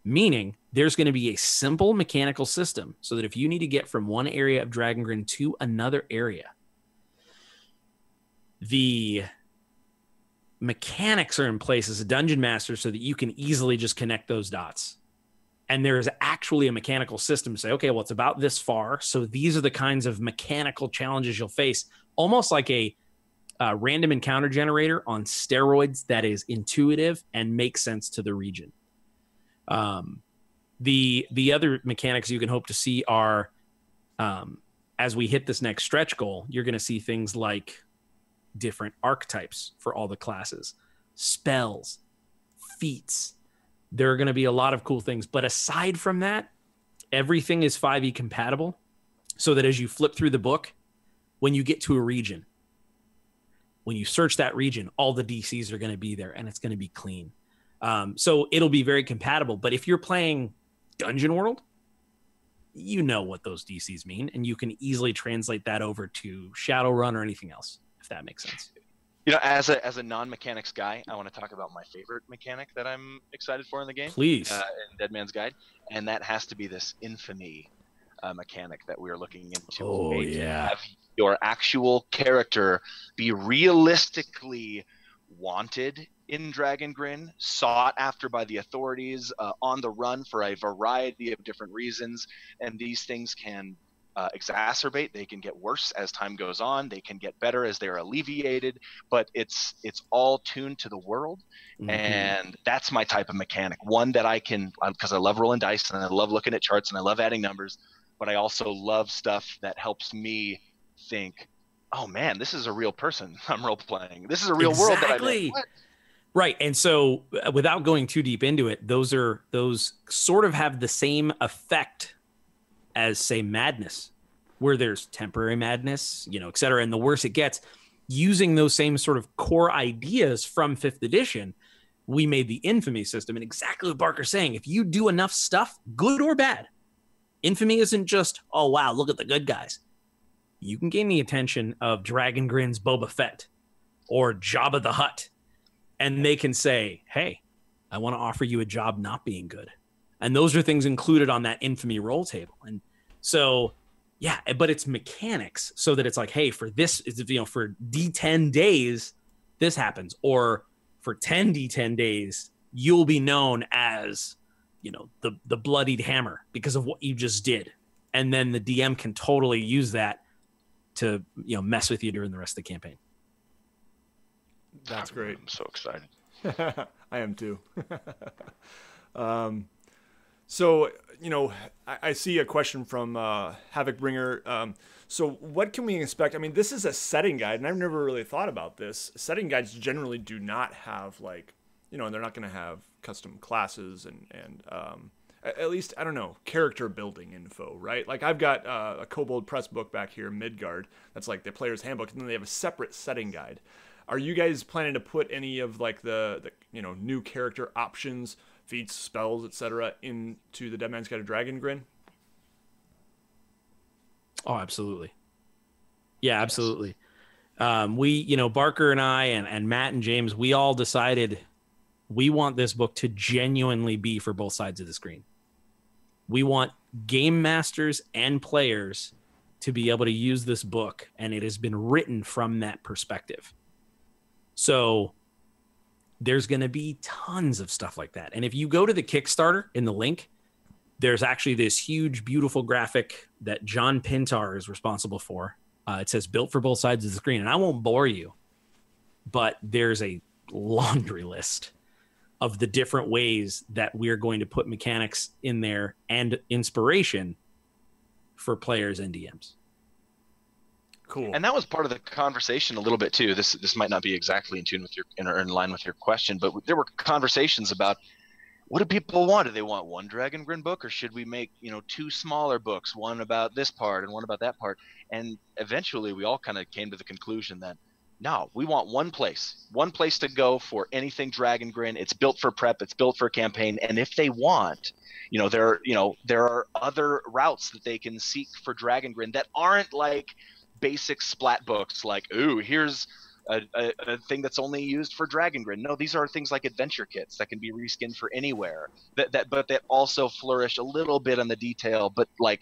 meaning there's going to be a simple mechanical system so that if you need to get from one area of Dragongrin to another area, the mechanics are in place as a dungeon master so that you can easily just connect those dots. And there is actually a mechanical system to say, okay, well, it's about this far, so these are the kinds of mechanical challenges you'll face, almost like a random encounter generator on steroids that is intuitive and makes sense to the region. The other mechanics you can hope to see are, as we hit this next stretch goal, you're going to see things like different archetypes for all the classes, spells, feats. There are going to be a lot of cool things. But aside from that, everything is 5e compatible so that as you flip through the book, when you get to a region, when you search that region, all the DCs are going to be there and it's going to be clean. So it'll be very compatible. But if you're playing Dungeon World, you know what those DCs mean, and you can easily translate that over to Shadowrun or anything else, if that makes sense.
You know, as a non-mechanics guy, I want to talk about my favorite mechanic that I'm excited for in the game.
Please.
In Dead Man's Guide, and that has to be this infamy mechanic that we are looking into.
Oh, yeah.
Have your actual character be realistically wanted in Dragongrin, sought after by the authorities, on the run for a variety of different reasons, and these things can exacerbate. They can get worse as time goes on. They can get better as they're alleviated, but it's all tuned to the world. Mm-hmm. And that's my type of mechanic, one that I can, because I love rolling dice and I love looking at charts and I love adding numbers, but I also love stuff that helps me think, oh man, this is a real person I'm role playing. This is a real world that I'm in. What?
Right. And so without going too deep into it, those sort of have the same effect as, say, madness, where there's temporary madness, et cetera. And the worse it gets, using those same sort of core ideas from 5th edition, we made the infamy system. And exactly what Barker's saying, if you do enough stuff, good or bad, infamy isn't just, oh, wow, look at the good guys. You can gain the attention of Dragongrin's Boba Fett or Jabba the Hutt. And they can say, hey, I want to offer you a job not being good. And those are things included on that infamy roll table. And so, yeah, but it's mechanics so that it's like, hey, for this, for D10 days, this happens. Or for 10 D10 days, you'll be known as, the bloodied hammer because of what you just did. And then the DM can totally use that to, mess with you during the rest of the campaign.
That's great.
I'm so excited.
I am too. So, I see a question from Havocbringer. So what can we expect? I mean, this is a setting guide, and I've never really thought about this. Setting guides generally do not have, they're not going to have custom classes and at least, I don't know, character building info, right? Like I've got a Kobold Press book back here, Midgard, that's like the player's handbook, and then they have a separate setting guide. Are you guys planning to put any of the new character options, feats, spells, etc., into the Dead Man's Guide of Dragongrin?
Oh, absolutely. Yeah, absolutely. We, Barker and I and Matt and James, we all decided we want this book to genuinely be for both sides of the screen. We want game masters and players to be able to use this book, and it has been written from that perspective. So there's going to be tons of stuff like that. And if you go to the Kickstarter in the link, there's actually this huge, beautiful graphic that John Pintar is responsible for. It says built for both sides of the screen. And I won't bore you, but there's a laundry list of the different ways that we're going to put mechanics in there and inspiration for players and DMs.
Cool.
And that was part of the conversation a little bit too. This might not be exactly in tune with in line with your question, but there were conversations about what do people want? Do they want one Dragongrin book, or should we make two smaller books, one about this part and one about that part? And eventually, we all kind of came to the conclusion that no, we want one place to go for anything Dragongrin. It's built for prep, it's built for campaign, and if they want, there are other routes that they can seek for Dragongrin that aren't like basic splat books, like, ooh, here's a thing that's only used for Dragongrin. No, these are things like adventure kits that can be reskinned for anywhere. But that also flourish a little bit on the detail. But like,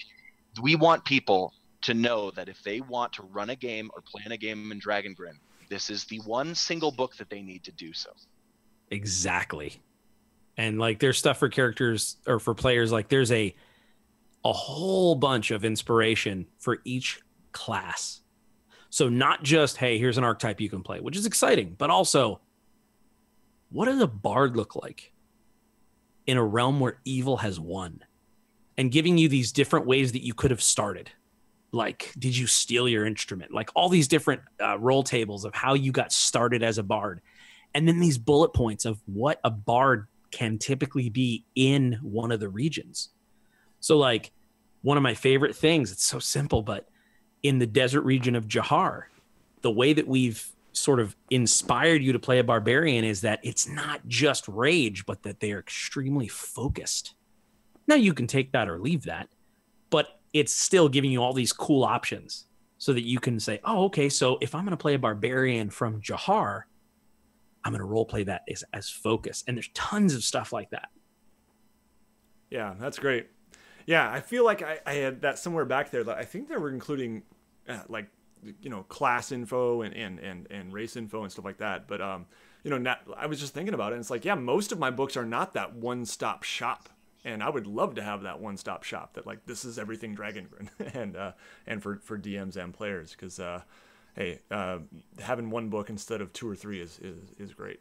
we want people to know that if they want to run a game or plan a game in Dragongrin, this is the one single book that they need to do so.
Exactly. And like, there's stuff for characters or for players. Like, there's a whole bunch of inspiration for each class. So not just, hey, here's an archetype you can play, which is exciting, but also, what does a bard look like in a realm where evil has won? And giving you these different ways that you could have started. Like, did you steal your instrument? Like, all these different roll tables of how you got started as a bard. And then these bullet points of what a bard can typically be in one of the regions. So like, one of my favorite things, it's so simple, but in the desert region of Jahar, the way that we've sort of inspired you to play a barbarian is that it's not just rage, but that they are extremely focused. Now you can take that or leave that, but it's still giving you all these cool options so that you can say, oh, okay, so if I'm going to play a barbarian from Jahar, I'm going to role play that as focus. And there's tons of stuff like that.
Yeah, that's great. Yeah, I feel like I had that somewhere back there. I think they were including like, you know, class info and race info and stuff like that. But, you know, I was just thinking about it. And it's like, yeah, most of my books are not that one-stop shop. And I would love to have that one-stop shop that, like, this is everything Dragongrin and for DMs and players. Because, hey, having one book instead of 2 or 3 is great.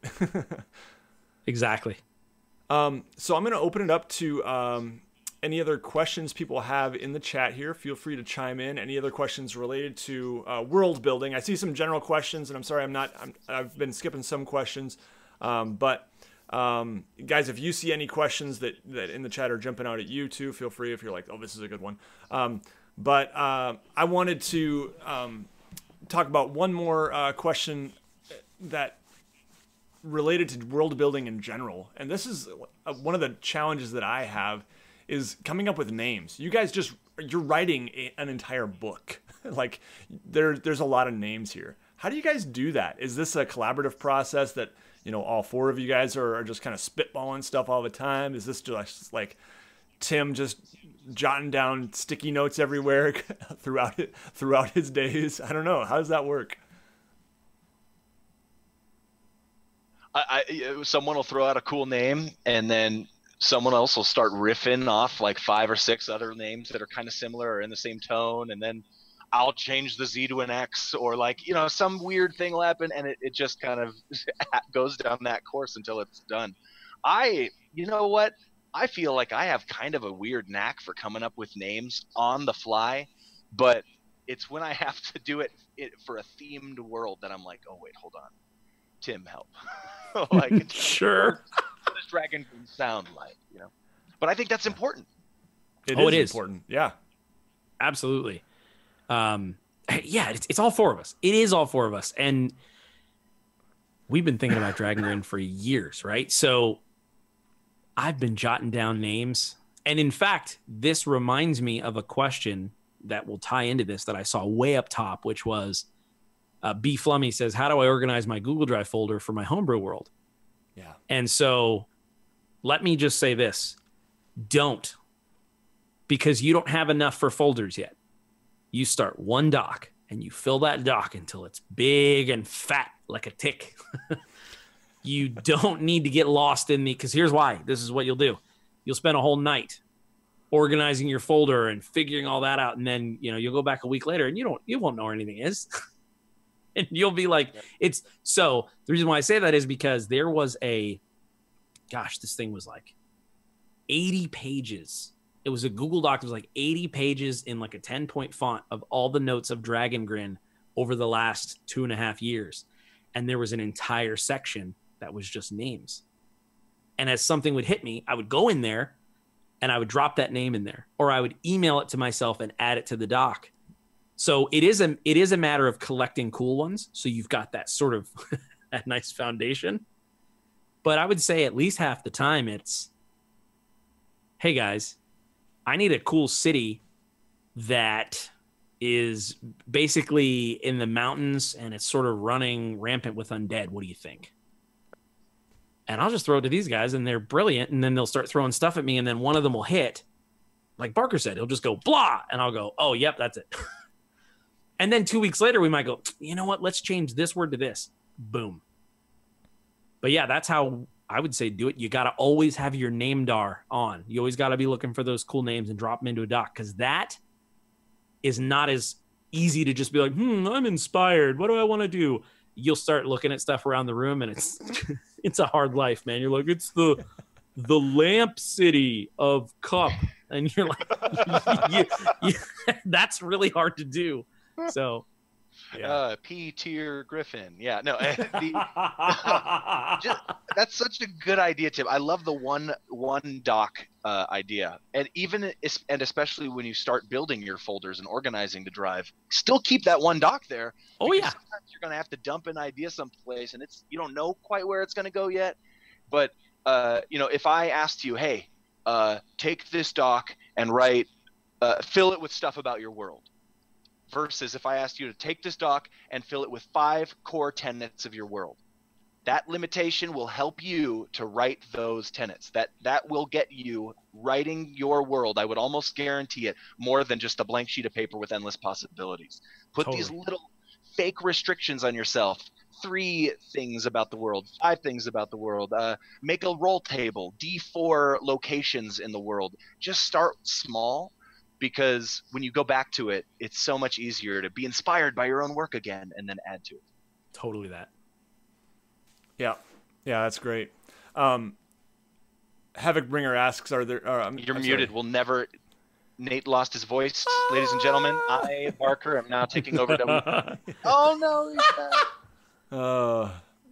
Exactly.
So I'm going to open it up to any other questions people have in the chat here. Feel free to chime in. Any other questions related to world building? I see some general questions, and I'm sorry, I've been skipping some questions. But guys, if you see any questions that in the chat are jumping out at you too, feel free if you're like, oh, this is a good one. But I wanted to talk about one more question that related to world building in general. And this is one of the challenges that I have is coming up with names. You guys you're writing an entire book. Like there's a lot of names here. How do you guys do that? Is this a collaborative process that, you know, all 4 of you guys are just kind of spitballing stuff all the time? Is this just like Tim just jotting down sticky notes everywhere throughout his days? I don't know. How does that work?
Someone will throw out a cool name, and then someone else will start riffing off like 5 or 6 other names that are kind of similar or in the same tone, and then I'll change the Z to an X, or like, you know, some weird thing will happen, and it just kind of goes down that course until it's done. You know what? I feel like I have kind of a weird knack for coming up with names on the fly, but it's when I have to do it for a themed world that I'm like, oh wait, hold on, Tim, help. Like,
sure.
What does Dragon sound like, you know? But I think that's important.
It is important. Yeah,
absolutely. Yeah, it's all 4 of us. It is all 4 of us, and we've been thinking about Dragongrin for years, right? So I've been jotting down names, and in fact, this reminds me of a question that will tie into this that I saw way up top, which was B Flummy says, how do I organize my Google Drive folder for my homebrew world?
Yeah.
And so let me just say this. Don't. Because you don't have enough for folders yet. You start one doc and you fill that doc until it's big and fat like a tick. You don't need to get lost in because here's why. This is what you'll do. You'll spend a whole night organizing your folder and figuring all that out. And then, you know, you'll go back a week later and you won't know where anything is. And you'll be like, so the reason why I say that is because there was this thing was like 80 pages. It was a Google Doc. It was like 80 pages in like a 10-point font of all the notes of Dragongrin over the last 2.5 years. And there was an entire section that was just names. And as something would hit me, I would go in there and I would drop that name in there, or I would email it to myself and add it to the doc. So it is a matter of collecting cool ones. So you've got that sort of a nice foundation. But I would say at least half the time it's, hey guys, I need a cool city that is basically in the mountains, and it's sort of running rampant with undead. What do you think? And I'll just throw it to these guys, and they're brilliant, and then they'll start throwing stuff at me, and then one of them will hit. Like Barker said, he'll just go, blah, and I'll go, oh, yep, that's it. And then 2 weeks later, we might go, you know what? Let's change this word to this. Boom. But yeah, that's how I would say do it. You got to always have your name dar on. You always got to be looking for those cool names and drop them into a doc, because that is not as easy to just be like, I'm inspired. What do I want to do? You'll start looking at stuff around the room, and it's it's a hard life, man. You're like, it's the lamp city of Cup. And you're like, that's really hard to do. So,
yeah. P-tier Griffin. Yeah, no, that's such a good idea, Tim. I love the one doc idea, and especially when you start building your folders and organizing the drive, still keep that one doc there.
Oh yeah.
Sometimes you're gonna have to dump an idea someplace, and you don't know quite where it's gonna go yet. But if I asked you, hey, take this doc and fill it with stuff about your world. Versus if I asked you to take this doc and fill it with 5 core tenets of your world. That limitation will help you to write those tenets. That will get you writing your world. I would almost guarantee it, more than just a blank sheet of paper with endless possibilities. Put these little fake restrictions on yourself. 3 things about the world, 5 things about the world. Make a roll table, D4 locations in the world. Just start small. Because when you go back to it, it's so much easier to be inspired by your own work again and then add to it.
Totally that.
Yeah, that's great. Havoc Bringer asks, "Are there?"
You're muted. We'll never. Nate lost his voice, ladies and gentlemen. I, Barker, am now taking over. Oh no!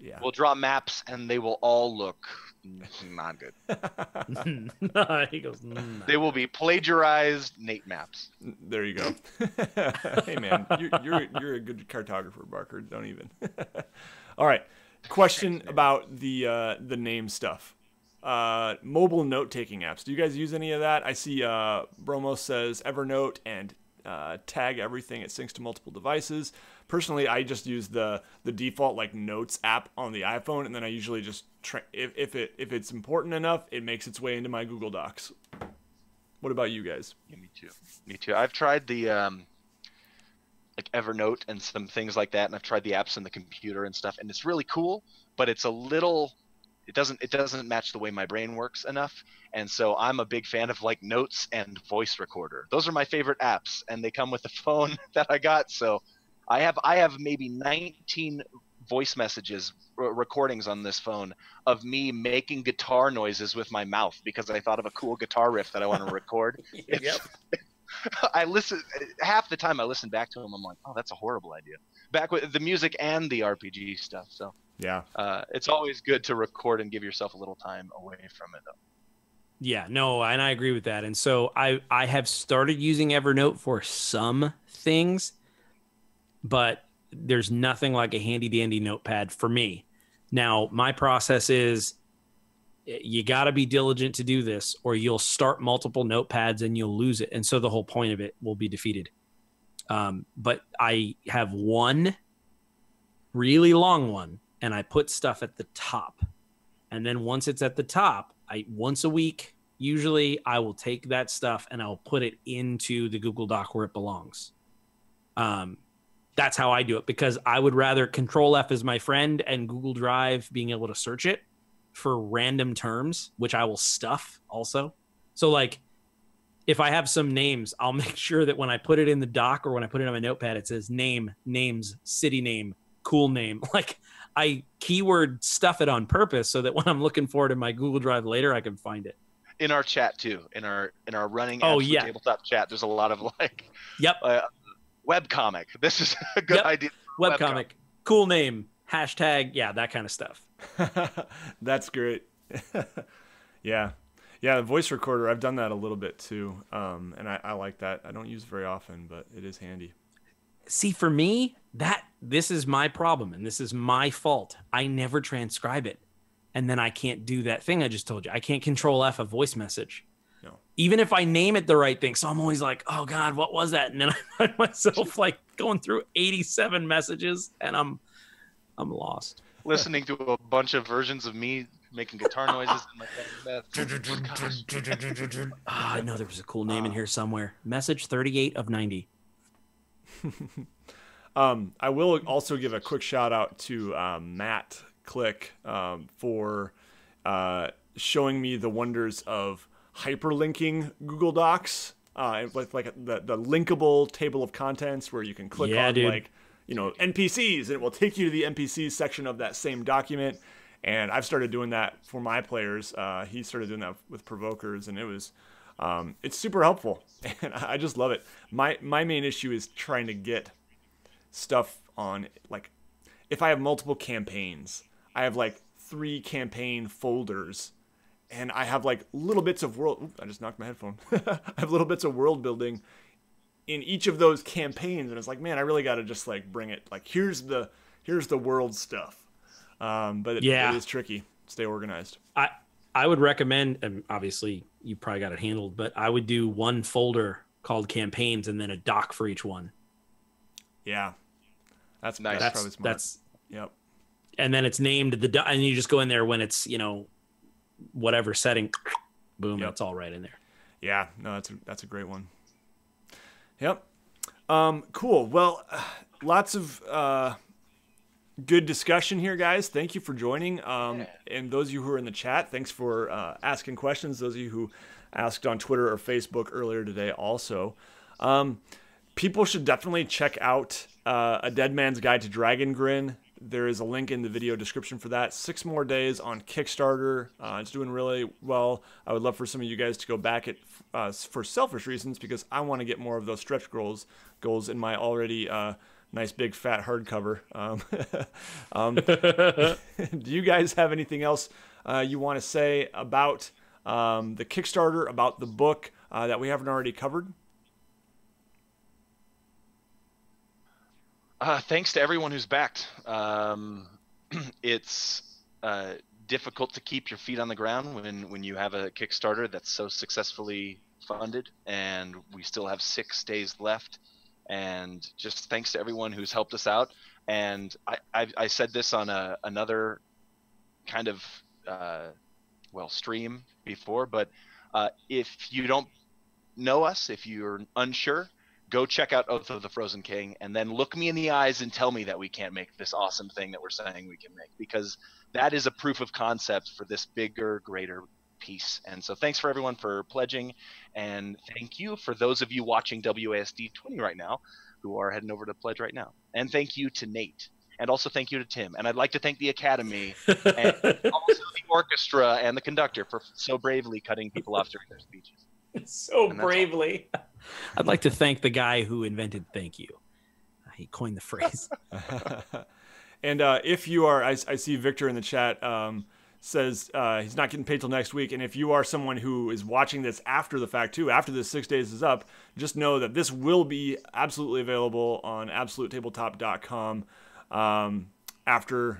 Yeah.
We'll draw maps, and they will all look not good.
He goes,
They will be plagiarized Nate maps.
There you go. Hey man, you're a good cartographer, Barker. Don't even. All right. Question about the name stuff. Mobile note-taking apps. Do you guys use any of that? I see Bromos says Evernote and tag everything. It syncs to multiple devices. Personally, I just use the default like Notes app on the iPhone, and then I usually just if it's important enough, it makes its way into my Google Docs. What about you guys?
Yeah, me too. I've tried the like Evernote and some things like that, and I've tried the apps on the computer and stuff, and it's really cool, but it's a little. It doesn't match the way my brain works enough, and so I'm a big fan of like Notes and Voice Recorder. Those are my favorite apps, and they come with the phone that I got. So I have maybe 19 voice messages recordings on this phone of me making guitar noises with my mouth because I thought of a cool guitar riff that I want to record.
Yep.
I listen half the time. I listen back to them. I'm like, oh, that's a horrible idea. Back with the music and the RPG stuff. So.
Yeah.
It's always good to record and give yourself a little time away from it, though.
Yeah, no, and I agree with that. And so I have started using Evernote for some things, but there's nothing like a handy dandy notepad for me. Now, my process is you got to be diligent to do this, or you'll start multiple notepads and you'll lose it. And so the whole point of it will be defeated. But I have one really long one, and I put stuff at the top. And then once it's at the top, once a week, usually I will take that stuff and I'll put it into the Google Doc where it belongs. That's how I do it, because I would rather Control F as my friend and Google Drive being able to search it for random terms, which I will stuff also. So like if I have some names, I'll make sure that when I put it in the doc or when I put it on my notepad, it says name, names, city name, cool name. Like I keyword stuff it on purpose so that when I'm looking for it in my Google Drive later, I can find it.
In our chat too, in our running tabletop chat, there's a lot of like, webcomic. This is a good idea.
Webcomic, cool name, hashtag, that kind of stuff.
That's great. Yeah, the voice recorder, I've done that a little bit too, and I like that. I don't use it very often, but it is handy.
See, for me, this is my problem, and this is my fault. I never transcribe it, and then I can't do that thing I just told you. I can't Control F a voice message. even if I name it the right thing. So I'm always like, oh God, what was that? And then I find myself like going through 87 messages and I'm lost.
Listening to a bunch of versions of me making guitar noises.
I know there was a cool name in here somewhere. Message 38 of 90.
I will also give a quick shout out to Matt Click for showing me the wonders of hyperlinking Google Docs with like the linkable table of contents where you can click on like, you know, NPCs and it will take you to the NPCs section of that same document. And I've started doing that for my players. He started doing that with provokers, and it was it's super helpful, and I just love it. My main issue is trying to get stuff on, like, if I have multiple campaigns, I have like 3 campaign folders, and I have like little bits of I just knocked my headphone. I have little bits of world building in each of those campaigns, and it's like, man, I really got to just like bring it. Like, here's the world stuff. But it is tricky. Stay organized.
I would recommend, and obviously you probably got it handled, but I would do one folder called campaigns and then a doc for each one.
Yeah. That's nice. That's probably smart. Yep. And
then it's named and you just go in there when it's, you know, whatever setting, boom, it's all right in there.
Yeah, no, that's a great one. Yep. Cool. Well, lots of good discussion here, guys. Thank you for joining. And those of you who are in the chat, thanks for asking questions. Those of you who asked on Twitter or Facebook earlier today also. People should definitely check out A Dead Man's Guide to Dragongrin. There is a link in the video description for that. 6 more days on Kickstarter. It's doing really well. I would love for some of you guys to go back it for selfish reasons, because I want to get more of those stretch goals in my already nice big fat hardcover. Do you guys have anything else you want to say about the Kickstarter, about the book that we haven't already covered?
Thanks to everyone who's backed. It's difficult to keep your feet on the ground when you have a Kickstarter that's so successfully funded, and we still have 6 days left. And just thanks to everyone who's helped us out. And I said this on another kind of stream before, but if you don't know us, if you're unsure, go check out Oath of the Frozen King, and then look me in the eyes and tell me that we can't make this awesome thing that we're saying we can make, because that is a proof of concept for this bigger, greater piece. And so thanks for everyone for pledging, and thank you for those of you watching WASD 20 right now who are heading over to pledge right now. And thank you to Nate, and also thank you to Tim, and I'd like to thank the Academy and also the orchestra and the conductor for so bravely cutting people off during their speeches.
So bravely. I'd like to thank the guy who invented thank you. He coined the phrase.
And if you are, I see Victor in the chat says he's not getting paid till next week. And if you are someone who is watching this after the fact too, after this 6 days is up, just know that this will be absolutely available on absolutetabletop.com after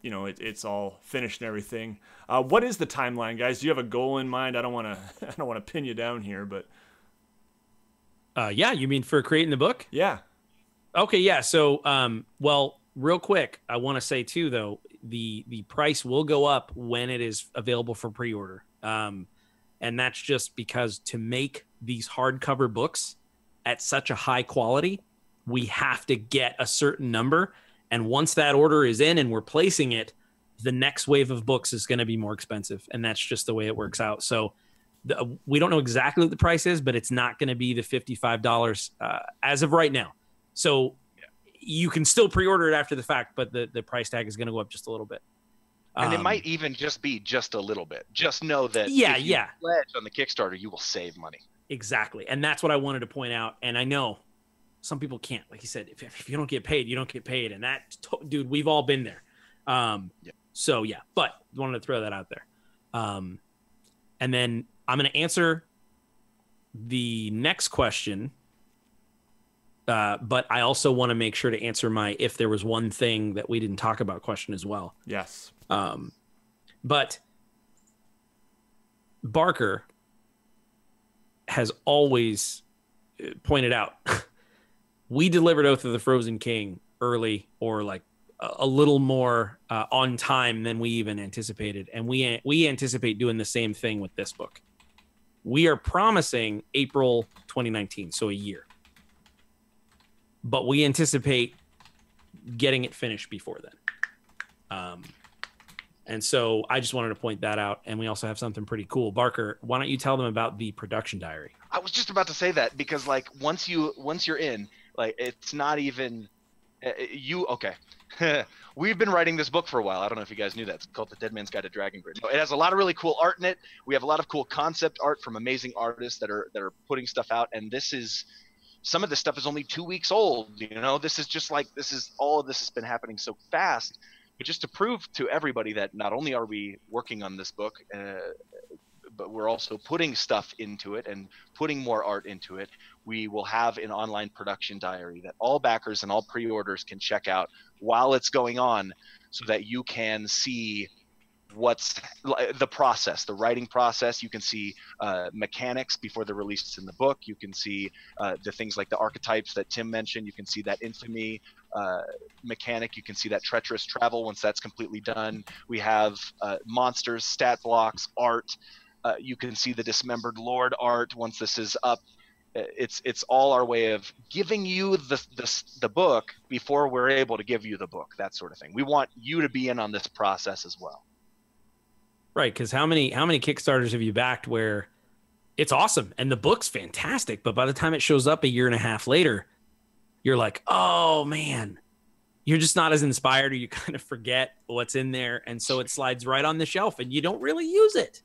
you know it's all finished and everything. What is the timeline, guys? Do you have a goal in mind? I don't want to pin you down here, but
yeah, you mean for creating the book?
Yeah.
Okay, yeah. So well, real quick, I want to say too though, the price will go up when it is available for pre-order. And that's just because to make these hardcover books at such a high quality, we have to get a certain number. And once that order is in and we're placing it, the next wave of books is going to be more expensive. And that's just the way it works out. So we don't know exactly what the price is, but it's not going to be the $55 as of right now. So you can still pre-order it after the fact, but the price tag is going to go up just a little bit.
And it might even just be just a little bit. Just know that if you pledge on the Kickstarter, you will save money.
Exactly. And that's what I wanted to point out. And I know some people can't. Like you said, if you don't get paid, you don't get paid. And that, dude, we've all been there. So, yeah. But wanted to throw that out there. And then I'm going to answer the next question. But I also want to make sure to answer my if there was one thing that we didn't talk about question as well.
Yes.
But Barker has always pointed out we delivered Oath of the Frozen King early, or like a little more on time than we even anticipated, and we anticipate doing the same thing with this book. We are promising April 2019, so a year, but we anticipate getting it finished before then. And so I just wanted to point that out. And we also have something pretty cool. Barker, why don't you tell them about the production diary?
I was just about to say that, because like once you're in, like, it's not even okay. We've been writing this book for a while. I don't know if you guys knew that. It's called The Dead Man's Guide to Dragongrin. It has a lot of really cool art in it. We have a lot of cool concept art from amazing artists that are putting stuff out. And some of this stuff is only 2 weeks old. You know, all of this has been happening so fast. But just to prove to everybody that not only are we working on this book, but we're also putting stuff into it and putting more art into it, we will have an online production diary that all backers and all pre-orders can check out while it's going on, so that you can see what's the process, the writing process. You can see mechanics before they're released in the book. You can see the things like the archetypes that Tim mentioned. You can see that infamy mechanic. You can see that treacherous travel once that's completely done. We have monsters, stat blocks, art. You can see the dismembered lord art once this is up. It's all our way of giving you the book before we're able to give you the book, that sort of thing. We want you to be in on this process as well.
Right, because how many Kickstarters have you backed where it's awesome and the book's fantastic, but by the time it shows up a year and a half later, you're like, oh man, you're just not as inspired, or you kind of forget what's in there, and so it slides right on the shelf and you don't really use it.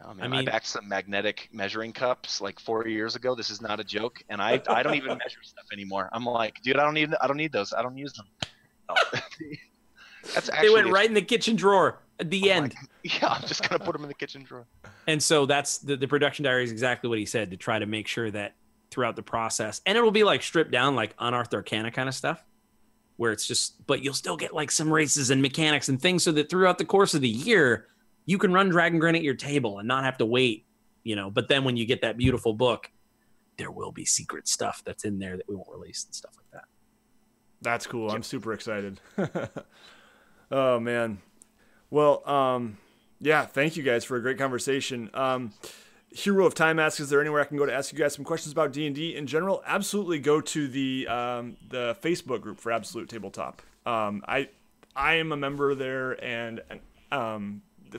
Oh, man, I backed some magnetic measuring cups like 4 years ago. This is not a joke, and I don't even measure stuff anymore. I'm like, dude, I don't need those. I don't use them. Oh.
They went right in the kitchen drawer at the end.
Yeah, I'm just gonna put them in the kitchen drawer.
And so that's the production diary is exactly what he said, to try to make sure that throughout the process, and it'll be like stripped down, like Unearthed Arcana kind of stuff, where it's just, but you'll still get like some races and mechanics and things, so that throughout the course of the year, you can run Dragongrin at your table and not have to wait, you know. But then when you get that beautiful book, there will be secret stuff that's in there that we won't release and stuff like that. That's
cool. I'm super excited. Oh man. Well, yeah, thank you guys for a great conversation. Hero of Time asks, is there anywhere I can go to ask you guys some questions about D&D in general? Absolutely, go to the Facebook group for Absolute Tabletop. I am a member there, and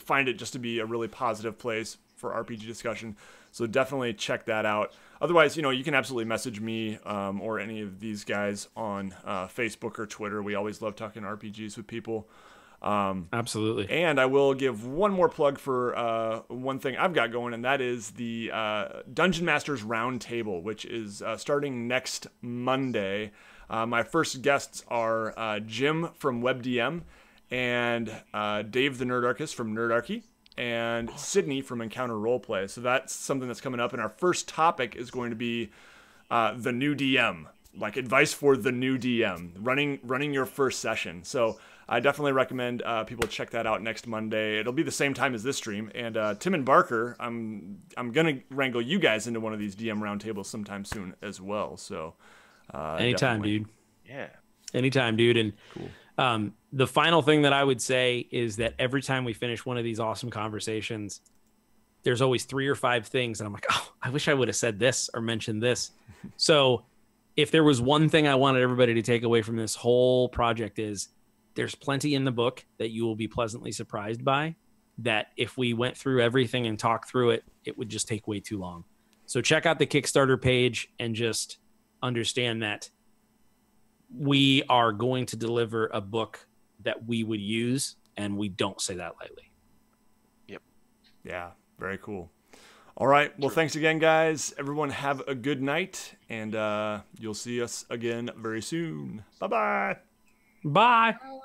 find it just to be a really positive place for RPG discussion. So definitely check that out. Otherwise, you know, you can absolutely message me or any of these guys on Facebook or Twitter. We always love talking RPGs with people.
Absolutely.
And I will give one more plug for one thing I've got going, and that is the Dungeon Masters Roundtable, which is starting next Monday. My first guests are Jim from WebDM, and Dave the Nerdarchist from Nerdarchy, and Sydney from Encounter Roleplay. So that's something that's coming up, and our first topic is going to be the new DM, like advice for the new DM, running your first session. So I definitely recommend people check that out next Monday. It'll be the same time as this stream, and Tim and Barker, I'm gonna wrangle you guys into one of these DM roundtables sometime soon as well. So
anytime,
definitely.
Dude.
Yeah,
anytime, dude. And
cool.
The final thing that I would say is that every time we finish one of these awesome conversations, there's always 3 or 5 things, and I'm like, oh, I wish I would have said this or mentioned this. So if there was one thing I wanted everybody to take away from this whole project, is there's plenty in the book that you will be pleasantly surprised by, that if we went through everything and talked through it, it would just take way too long. So check out the Kickstarter page and just understand that we are going to deliver a book that we would use, and we don't say that lightly.
Yep.
Yeah, very cool. All right. Well, thanks again, guys. Everyone have a good night, and you'll see us again very soon. Bye-bye.
Bye.
Bye.